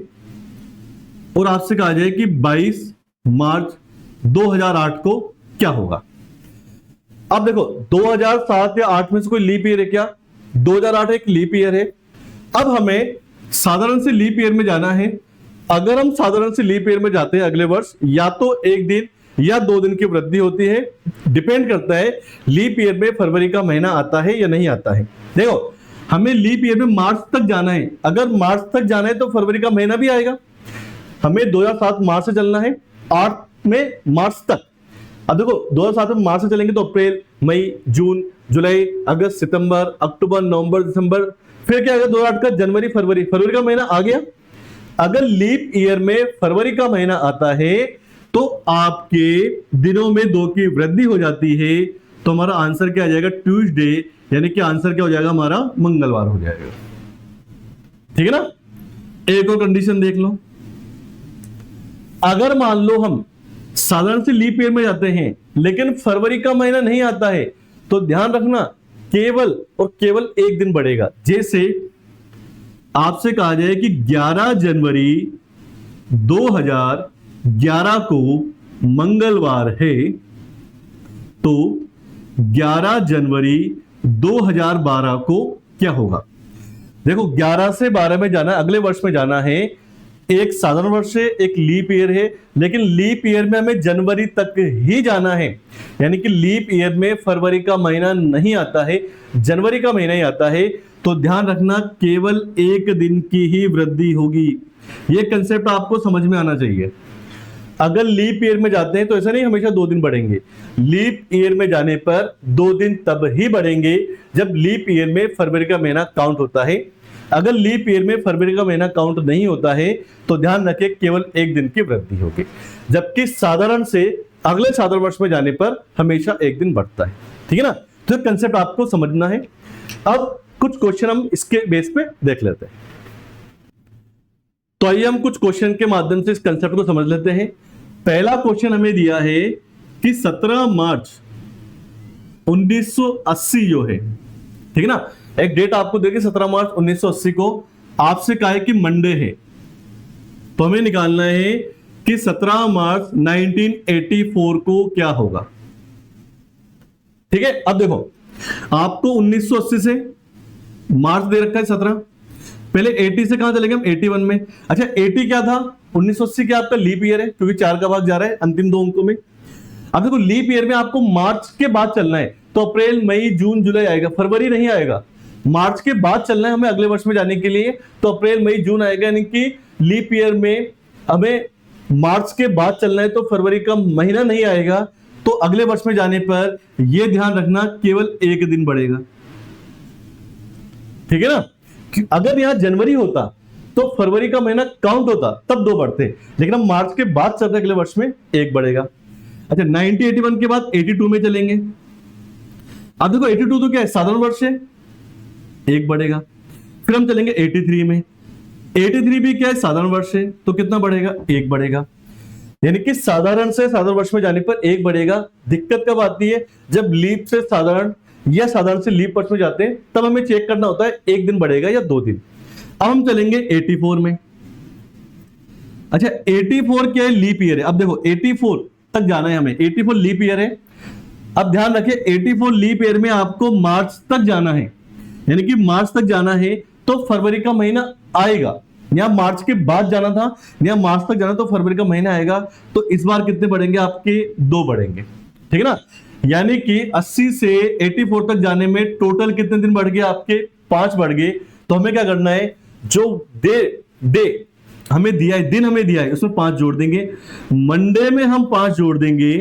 और आपसे कहा जाए कि 22 मार्च 2008 को क्या होगा। अब देखो 2007 या 8 में से कोई लीप ईयर है क्या, 2008 एक लीप ईयर है। अब हमें साधारण से लीप ईयर में जाना है। अगर हम साधारण से लीप ईयर में जाते हैं अगले वर्ष, या तो 1 दिन या 2 दिन की वृद्धि होती है, डिपेंड करता है लीप ईयर में फरवरी का महीना आता है या नहीं आता है। देखो हमें लीप ईयर में मार्च तक जाना है, अगर मार्च तक जाना है तो फरवरी का महीना भी आएगा। हमें 2007 मार्च से चलना है, 8 में मार्च तक। अब देखो 2007 में मार्च से चलेंगे तो अप्रैल, मई, जून, जुलाई, अगस्त, सितंबर, अक्टूबर, नवंबर, दिसंबर, फिर क्या आएगा 2008 का जनवरी, फरवरी, फरवरी का महीना आ गया। अगर लीप ईयर में फरवरी का महीना आता है तो आपके दिनों में 2 की वृद्धि हो जाती है, तो हमारा आंसर क्या आ जाएगा, ट्यूसडे, यानी कि आंसर क्या हो जाएगा हमारा, मंगलवार हो जाएगा। ठीक है ना। एक और कंडीशन देख लो, अगर मान लो हम साधारण से लीप ईयर में जाते हैं लेकिन फरवरी का महीना नहीं आता है, तो ध्यान रखना केवल और केवल 1 दिन बढ़ेगा। जैसे आपसे कहा जाए कि 11 जनवरी 2011 को मंगलवार है, तो 11 जनवरी 2012 को क्या होगा। देखो 11 से 12 में जाना है, अगले वर्ष में जाना है। एक साधारण वर्ष है, एक लीप ईयर है, लेकिन लीप ईयर में हमें जनवरी तक ही जाना है, यानी कि लीप ईयर में फरवरी का महीना नहीं आता है, जनवरी का महीना ही आता है। तो ध्यान रखना केवल 1 दिन की ही वृद्धि होगी। यह कंसेप्ट आपको समझ में आना चाहिए। अगर लीप ईयर में जाते हैं तो ऐसा नहीं हमेशा 2 दिन बढ़ेंगे, लीप ईयर में जाने पर 2 दिन तब ही बढ़ेंगे जब लीप ईयर में फरवरी का महीना काउंट होता है। अगर लीप ईयर में फरवरी का महीना काउंट नहीं होता है तो ध्यान रखिए केवल 1 दिन की वृद्धि होगी, जबकि साधारण से अगले साधारण वर्ष में जाने पर हमेशा 1 दिन बढ़ता है। ठीक है ना। तो कंसेप्ट आपको समझना है। अब कुछ क्वेश्चन हम इसके बेस पे देख लेते हैं। तो आइए हम कुछ क्वेश्चन के माध्यम से इस कंसेप्ट को समझ लेते हैं। पहला क्वेश्चन हमें दिया है कि 17 मार्च 1980 जो है, ठीक है ना, एक डेट आपको देगी 17 मार्च 1980 को, आपसे कहा है कि मंडे है, तो हमें निकालना है कि 17 मार्च 1984 को क्या होगा। ठीक है। अब देखो आपको 1980 से मार्च दे रखा है 17, पहले 80 से कहां चलेंगे हम, 81 में। अच्छा 80 क्या था, 1980 क्या आपका लीप ईयर है, क्योंकि 4 का भाग जा रहा है अंतिम 2 अंकों में। अब देखो लीप ईयर में आपको मार्च के बाद चलना है, तो अप्रैल, मई, जून, जुलाई आएगा, फरवरी नहीं आएगा। मार्च के बाद चलना है हमें अगले वर्ष में जाने के लिए, तो अप्रैल, मई, जून आएगा, यानी कि लीप ईयर में हमें मार्च के बाद चलना है, तो फरवरी का महीना नहीं आएगा। तो अगले वर्ष में जाने पर यह ध्यान रखना केवल 1 दिन बढ़ेगा। ठीक है ना। अगर यहां जनवरी होता तो फरवरी का महीना काउंट होता, तब 2 बढ़ते, लेकिन हम मार्च के बाद चल रहे अगले वर्ष में 1 बढ़ेगा। अच्छा 1981 के बाद 82 में चलेंगे। अब देखो 82 तो क्या है, साधारण वर्ष है, 1 बढ़ेगा। फिर हम चलेंगे 83 में, 83 भी क्या है, साधारण वर्ष है, तो कितना बढ़ेगा, 1 बढ़ेगा। यानी कि साधारण से साधारण वर्ष में जाने पर 1 बढ़ेगा। दिक्कत कब आती है, जब लीप से साधारण या साधारण से लीप वर्ष में जाते हैं, तब हमें चेक करना होता है 1 दिन बढ़ेगा या 2 दिन। अब हम चलेंगे 84 में। अच्छा 84 क्या है, लीप ईयर है। अब देखो 84 तक जाना है हमें, 84 लीप ईयर है। अब ध्यान रखिए 84 लीप ईयर में आपको मार्च तक जाना है, यानी कि मार्च तक जाना है तो फरवरी का महीना आएगा। यहां मार्च के बाद जाना था, यहां मार्च तक जाना तो फरवरी का महीना आएगा। तो इस बार कितने बढ़ेंगे आपके, 2 बढ़ेंगे। ठीक है ना। यानी कि 80 से 84 तक जाने में टोटल कितने दिन बढ़ गए आपके, 5 बढ़ गए। तो हमें क्या करना है, जो डे हमें दिया है, दिन हमें दिया है, उसमें 5 जोड़ देंगे। मंडे में हम 5 जोड़ देंगे,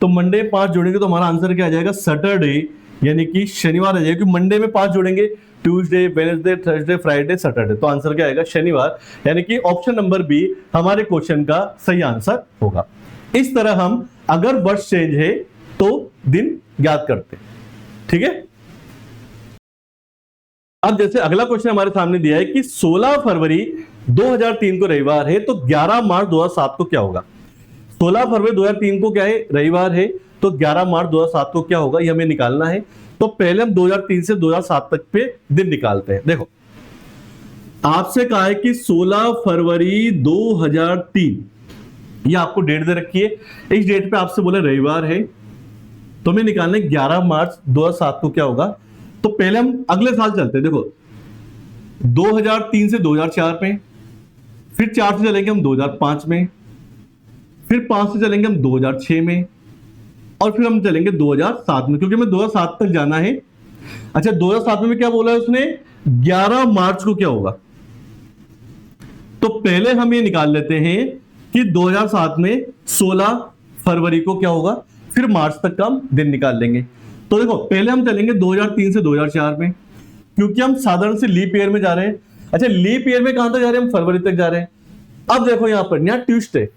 तो मंडे 5 जोड़ेंगे तो हमारा आंसर क्या आ जाएगा, सैटरडे, यानी कि शनिवार आ जाएगा। क्योंकि मंडे में 5 जोड़ेंगे, Tuesday, Wednesday, Thursday, Friday, Saturday, तो आंसर क्या आएगा, शनिवार। यानी कि ऑप्शन नंबर बी हमारे क्वेश्चन का सही आंसर होगा। इस तरह हम अगर वर्ष चेंज है तो दिन ज्ञात करते हैं। ठीक है। अब जैसे अगला क्वेश्चन हमारे सामने दिया है कि 16 फरवरी 2003 को रविवार है, तो 11 मार्च 2007 को क्या होगा। 16 फरवरी 2003 को क्या है, रविवार है, तो 11 मार्च 2007 को क्या होगा, ये हमें निकालना है। तो पहले हम 2003 से 2007 तक पे दिन निकालते हैं। देखो आपसे कहा है कि 16 फरवरी 2003, ये आपको डेट दे रखी है, इस डेट पे आपसे बोले रविवार है, तो हमें निकालना है 11 मार्च 2007 को क्या होगा। तो पहले हम अगले साल चलते हैं। देखो 2003 से 2004 में, फिर 4 से चलेंगे हम 2005 में, फिर 5 से चलेंगे हम 2006 में, और फिर हम चलेंगे 2007 में, क्योंकि हमें 2007 तक जाना है। अच्छा 2007 में क्या बोला है उसने, 11 मार्च को क्या होगा। तो पहले हम ये निकाल लेते हैं कि 2007 में 16 फरवरी को क्या होगा, फिर मार्च तक का हम दिन निकाल लेंगे। तो देखो पहले हम चलेंगे 2003 से 2004 में, क्योंकि हम साधारण से लीप ईयर में जा रहे हैं। अच्छा लीप ईयर में कहां तक जा रहे हैं, हम फरवरी तक जा रहे हैं। अब देखो यहां पर यहाँ ट्विस्ट है,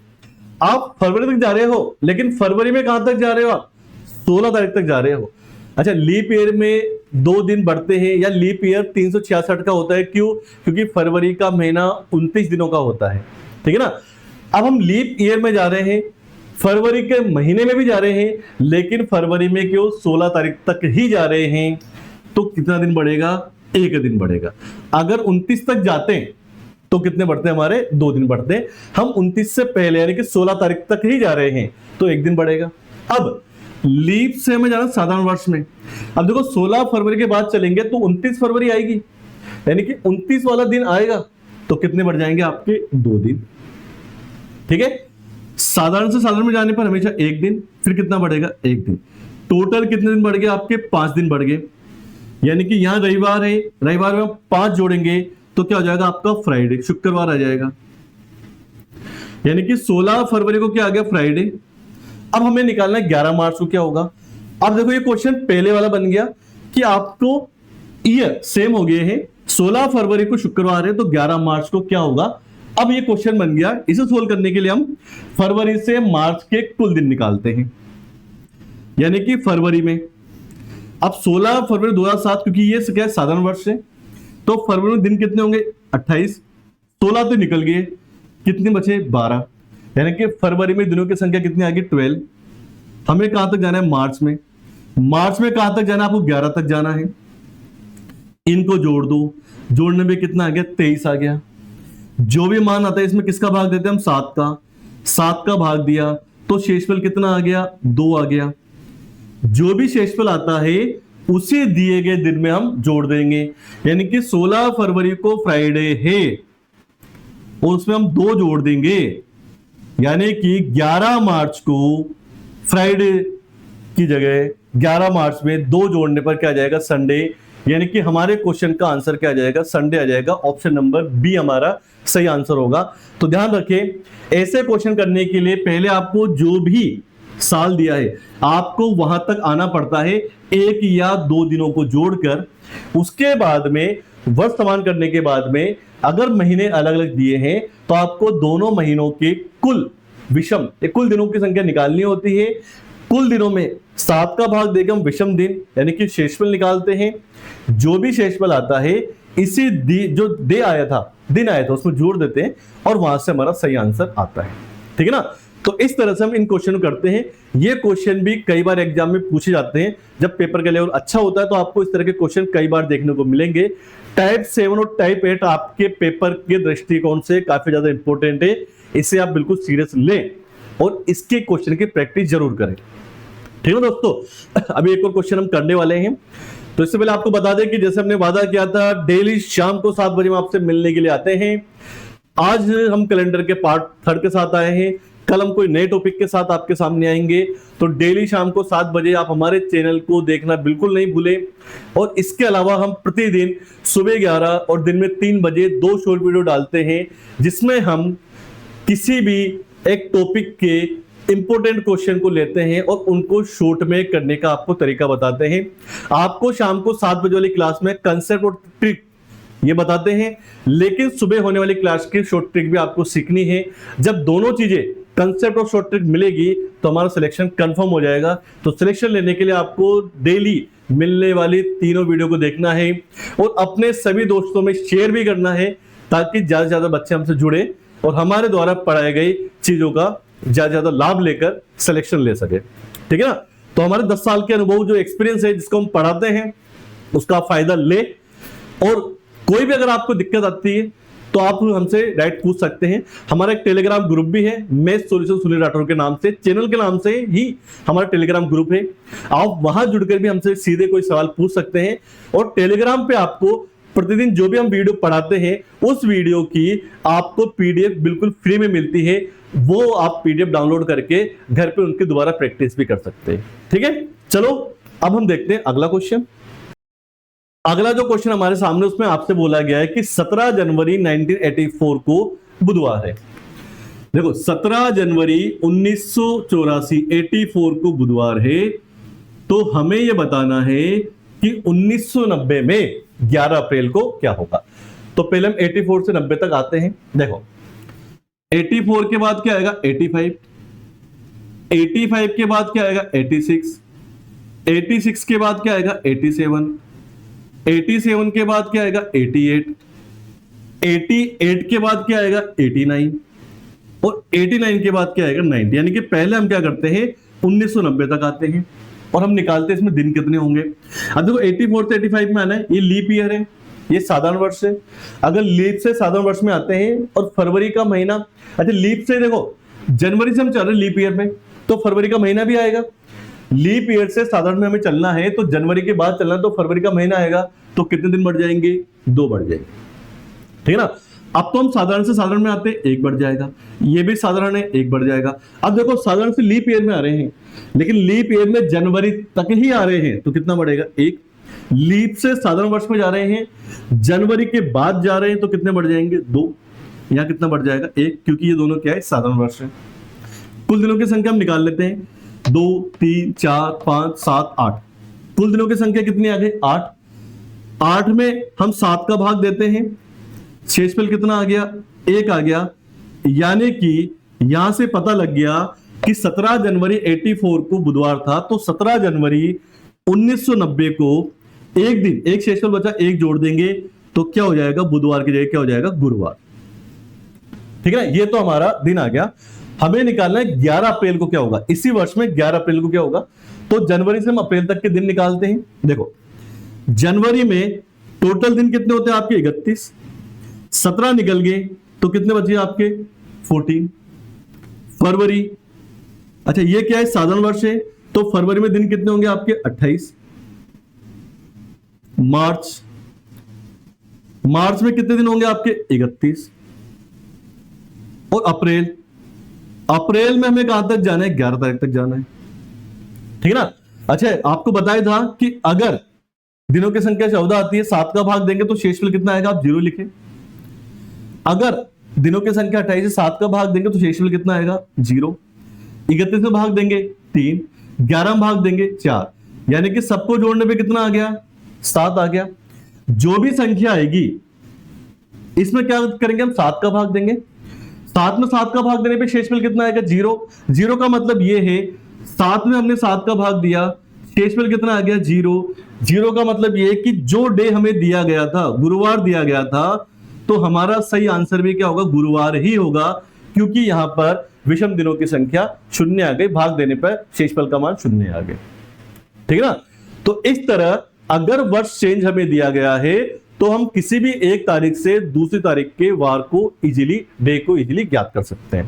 आप फरवरी तक जा रहे हो, लेकिन फरवरी में कहां तक जा रहे हो आप, 16 तारीख तक जा रहे हो। अच्छा लीप ईयर में 2 दिन बढ़ते हैं, या लीप ईयर 366 का होता है, क्यों, क्योंकि फरवरी का महीना 29 दिनों का होता है, ठीक है ना। अब हम लीप ईयर में जा रहे हैं, फरवरी के महीने में भी जा रहे हैं, लेकिन फरवरी में क्यों 16 तारीख तक ही जा रहे हैं, तो कितना दिन बढ़ेगा, 1 दिन बढ़ेगा। अगर 29 तक जाते हैं तो कितने बढ़ते हैं हमारे, 2 दिन बढ़ते हैं। हम 29 से पहले यानी कि 16 तारीख तक ही जा रहे हैं, तो 1 दिन बढ़ेगा। अब लीप से हमें जाना साधारण वर्ष में। अब देखो 16 फरवरी के बाद चलेंगे तो 29 फरवरी आएगी, यानी कि 29 वाला दिन आएगा, तो कितने बढ़ जाएंगे आपके, 2 दिन, ठीक है। साधारण से साधारण में जाने पर हमेशा 1 दिन, फिर कितना बढ़ेगा, 1 दिन। टोटल कितने दिन बढ़ गए आपके, 5 दिन बढ़ गए। यानी कि यहां रविवार है, रविवार में हम 5 जोड़ेंगे तो क्या हो जाएगा आपका, फ्राइडे, शुक्रवार आ जाएगा। यानी कि 16 फरवरी को क्या आ गया, फ्राइडे। अब हमें निकालना है 11 मार्च को क्या होगा। अब देखो ये क्वेश्चन पहले वाला बन गया कि आपको ईयर सेम हो गए हैं, 16 फरवरी को शुक्रवार है तो 11 मार्च को क्या होगा। अब ये क्वेश्चन बन गया, इसे सोल्व करने के लिए हम फरवरी से मार्च के कुल दिन निकालते हैं। यानी कि फरवरी में, अब 16 फरवरी 2007, क्योंकि ये क्या है साधारण वर्ष है, तो फरवरी में दिन कितने होंगे, 28, 16 तो निकल गए, कितने बचे, 12। यानी कि फरवरी में दिनों की संख्या कितनी आ गई, 12। हमें कहां तक जाना है, मार्च में। मार्च में कहां तक जाना है आपको, 11 तक जाना है। इनको जोड़ दो, जोड़ने में कितना आ गया, 23 आ गया। जो भी मान आता है इसमें किसका भाग देते हैं हम, 7 का। 7 का भाग दिया तो शेषफल कितना आ गया, 2 आ गया। जो भी शेषफल आता है उसे दिए गए दिन में हम जोड़ देंगे। यानी कि 16 फरवरी को फ्राइडे है और उसमें हम 2 जोड़ देंगे, यानी कि 11 मार्च को फ्राइडे की जगह 11 मार्च में 2 जोड़ने पर क्या आ जाएगा, संडे। यानी कि हमारे क्वेश्चन का आंसर क्या आ जाएगा, संडे आ जाएगा। ऑप्शन नंबर बी हमारा सही आंसर होगा। तो ध्यान रखें, ऐसे क्वेश्चन करने के लिए पहले आपको जो भी साल दिया है आपको वहां तक आना पड़ता है 1 या 2 दिनों को जोड़कर। उसके बाद में वर्ष समान करने के बाद में अगर महीने अलग अलग दिए हैं तो आपको दोनों महीनों के कुल विषम कुल दिनों की संख्या निकालनी होती है। कुल दिनों में 7 का भाग देकर हम विषम दिन यानी कि शेषफल निकालते हैं। जो भी शेषफल आता है इसी जो दिन आया था उसमें जोड़ देते हैं और वहां से हमारा सही आंसर आता है। ठीक है ना। तो इस तरह से हम इन क्वेश्चन करते हैं। ये क्वेश्चन भी कई बार एग्जाम में पूछे जाते हैं। जब पेपर का लेवल अच्छा होता है तो आपको इस तरह के क्वेश्चन कई बार देखने को मिलेंगे। टाइप 7 और टाइप 8 आपके पेपर के दृष्टिकोण से काफी ज्यादा इंपॉर्टेंट है। इसे आप बिल्कुल सीरियस लें और इसके क्वेश्चन की प्रैक्टिस जरूर करें। ठीक है दोस्तों, अभी एक और क्वेश्चन हम करने वाले हैं। तो इससे पहले आपको बता दें कि जैसे हमने वादा किया था डेली शाम को 7 बजे हम आपसे मिलने के लिए आते हैं। आज हम कैलेंडर के पार्ट 3 के साथ आए हैं। कल हम कोई नए टॉपिक के साथ आपके सामने आएंगे। तो डेली शाम को 7 बजे आप हमारे चैनल को देखना बिल्कुल नहीं भूलें। और इसके अलावा हम प्रतिदिन सुबह 11 और दिन में 3 बजे 2 शॉर्ट वीडियो डालते हैं, जिसमें हम किसी भी एक टॉपिक के इंपॉर्टेंट क्वेश्चन को लेते हैं और उनको शॉर्ट में करने का आपको तरीका बताते हैं। आपको शाम को 7 बजे वाली क्लास में कंसेप्ट और ट्रिक ये बताते हैं, लेकिन सुबह होने वाली क्लास की शॉर्ट ट्रिक भी आपको सीखनी है। जब दोनों चीजें कंसेप्ट और शॉर्ट ट्रिक मिलेगी तो हमारा सिलेक्शन कंफर्म हो जाएगा। तो सिलेक्शन लेने के लिए आपको डेली मिलने वाली तीनों वीडियो को देखना है और अपने सभी दोस्तों में शेयर भी करना है, ताकि ज्यादा से ज्यादा बच्चे हमसे जुड़े और हमारे द्वारा पढ़ाई गई चीजों का ज्यादा ज्यादा लाभ लेकर सिलेक्शन ले सके। ठीक है ना। तो हमारे 10 साल के अनुभव जो एक्सपीरियंस है जिसको हम पढ़ाते हैं उसका फायदा ले। और कोई भी अगर आपको दिक्कत आती है तो आप हमसे डायरेक्ट पूछ सकते हैं। हमारा एक टेलीग्राम ग्रुप भी है, मैथ सॉल्यूशन सुनील राठौर के नाम से, चैनल के नाम से ही हमारा टेलीग्राम ग्रुप है। आप वहां जुड़कर भी हमसे सीधे कोई सवाल पूछ सकते हैं। और टेलीग्राम पे आपको प्रतिदिन जो भी हम वीडियो पढ़ाते हैं उस वीडियो की आपको पीडीएफ बिल्कुल फ्री में मिलती है। वो आप पीडीएफ डाउनलोड करके घर पे उनकी दोबारा प्रैक्टिस भी कर सकते हैं। ठीक है, चलो अब हम देखते हैं अगला क्वेश्चन। अगला जो क्वेश्चन हमारे सामने उसमें आपसे बोला गया है कि 17 जनवरी 1984 को बुधवार है। देखो 17 जनवरी 1984 84 को बुधवार है, तो हमें यह बताना है कि 1990 में 11 अप्रैल को क्या होगा। तो पहले हम 84 से 90 तक आते हैं। देखो 84 के बाद क्या आएगा 85, 85 के बाद क्या आएगा 86, 86 के बाद क्या आएगा 87, 87 के बाद क्या आएगा 88, 88 के बाद क्या आएगा 89 और 89 के बाद क्या आएगा 90। यानी कि पहले हम क्या करते हैं 1990 तक आते हैं और हम निकालते हैं इसमें दिन कितने होंगे। अब देखो 84 से 85 में आना है, ये लीप ईयर है, ये साधारण वर्ष है। अगर लीप से साधारण वर्ष में आते हैं और फरवरी का महीना, अच्छा लीप से देखो जनवरी से हम चल रहे हैं लीप ईयर में, तो फरवरी का महीना भी आएगा। लीप ईयर से साधारण में हमें चलना है तो जनवरी के बाद चलना है, तो फरवरी का महीना आएगा, तो कितने दिन बढ़ जाएंगे 2 बढ़ जाएंगे। ठीक है ना। अब तो हम साधारण से साधारण में आते हैं, 1 बढ़ जाएगा, ये भी साधारण है 1 बढ़ जाएगा। अब देखो साधारण से लीप ईयर में आ रहे हैं, लेकिन लीप ईयर में जनवरी तक ही आ रहे हैं, तो कितना बढ़ेगा 1। लीप से साधारण वर्ष में जा रहे हैं, जनवरी के बाद जा रहे हैं, तो कितने बढ़ जाएंगे 2। यहां कितना बढ़ जाएगा 1, क्योंकि ये दोनों क्या है साधारण वर्ष है। कुल दिनों की संख्या हम निकाल लेते हैं, 2 3 4 5 7 8। कुल दिनों की संख्या कितनी आ गई 8। 8 में हम 7 का भाग देते हैं, शेषफल कितना आ गया 1 आ गया। यानी कि यहां से पता लग गया कि 17 जनवरी 84 को बुधवार था, तो 17 जनवरी 1990 को एक दिन, एक शेषफल बचा 1 जोड़ देंगे, तो क्या हो जाएगा बुधवार की जगह क्या हो जाएगा गुरुवार। ठीक है, ये तो हमारा दिन आ गया। हमें निकालना है 11 अप्रैल को क्या होगा, इसी वर्ष में 11 अप्रैल को क्या होगा। तो जनवरी से हम अप्रैल तक के दिन निकालते हैं। देखो जनवरी में टोटल दिन कितने होते हैं आपके 31, 17 निकल गए तो कितने बचे आपके 14। फरवरी, अच्छा ये क्या है साधारण वर्ष है, तो फरवरी में दिन कितने होंगे आपके 28। मार्च, मार्च में कितने दिन होंगे आपके 31। और अप्रैल, अप्रैल में हमें कहां तक जाना है 11 तारीख तक जाना है। ठीक है ना। अच्छा आपको बताया था कि अगर दिनों की संख्या 14 आती है, 7 का भाग देंगे तो शेषफल कितना आएगा, आप 0 लिखें। अगर दिनों की संख्या 28 से 7 का भाग देंगे तो शेषफल कितना आएगा 0। 31 में भाग देंगे 3, 11 में भाग देंगे 4, यानी कि सबको जोड़ने पे कितना आ गया 7 आ गया। जो भी संख्या आएगी इसमें क्या करेंगे हम 7 का भाग देंगे, 7 में 7 का भाग देने पे शेषफल कितना आएगा 0। 0 का मतलब ये है 7 में हमने 7 का भाग दिया, शेषफल कितना आ गया 0। 0 का मतलब ये कि जो डे हमें दिया गया था गुरुवार दिया गया था, तो हमारा सही आंसर भी क्या होगा गुरुवार ही होगा, क्योंकि यहां पर विषम दिनों की संख्या 0 आ गई, भाग देने पर शेषफल का मान 0 आ गया। ठीक है ना। तो इस तरह अगर वर्ष चेंज हमें दिया गया है तो हम किसी भी एक तारीख से दूसरी तारीख के वार को इजीली, डे को इजीली ज्ञात कर सकते हैं।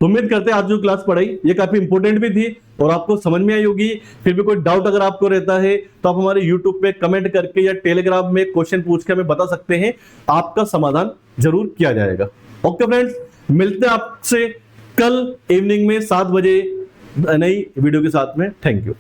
तो उम्मीद करते हैं आज जो क्लास पढ़ाई ये काफी इंपॉर्टेंट भी थी और आपको समझ में आई होगी। फिर भी कोई डाउट अगर आपको रहता है तो आप हमारे यूट्यूब पे कमेंट करके या टेलीग्राम में क्वेश्चन पूछ के हमें बता सकते हैं, आपका समाधान जरूर किया जाएगा। ओके फ्रेंड्स, मिलते हैं आपसे कल इवनिंग में 7 बजे नई वीडियो के साथ में। Thank you.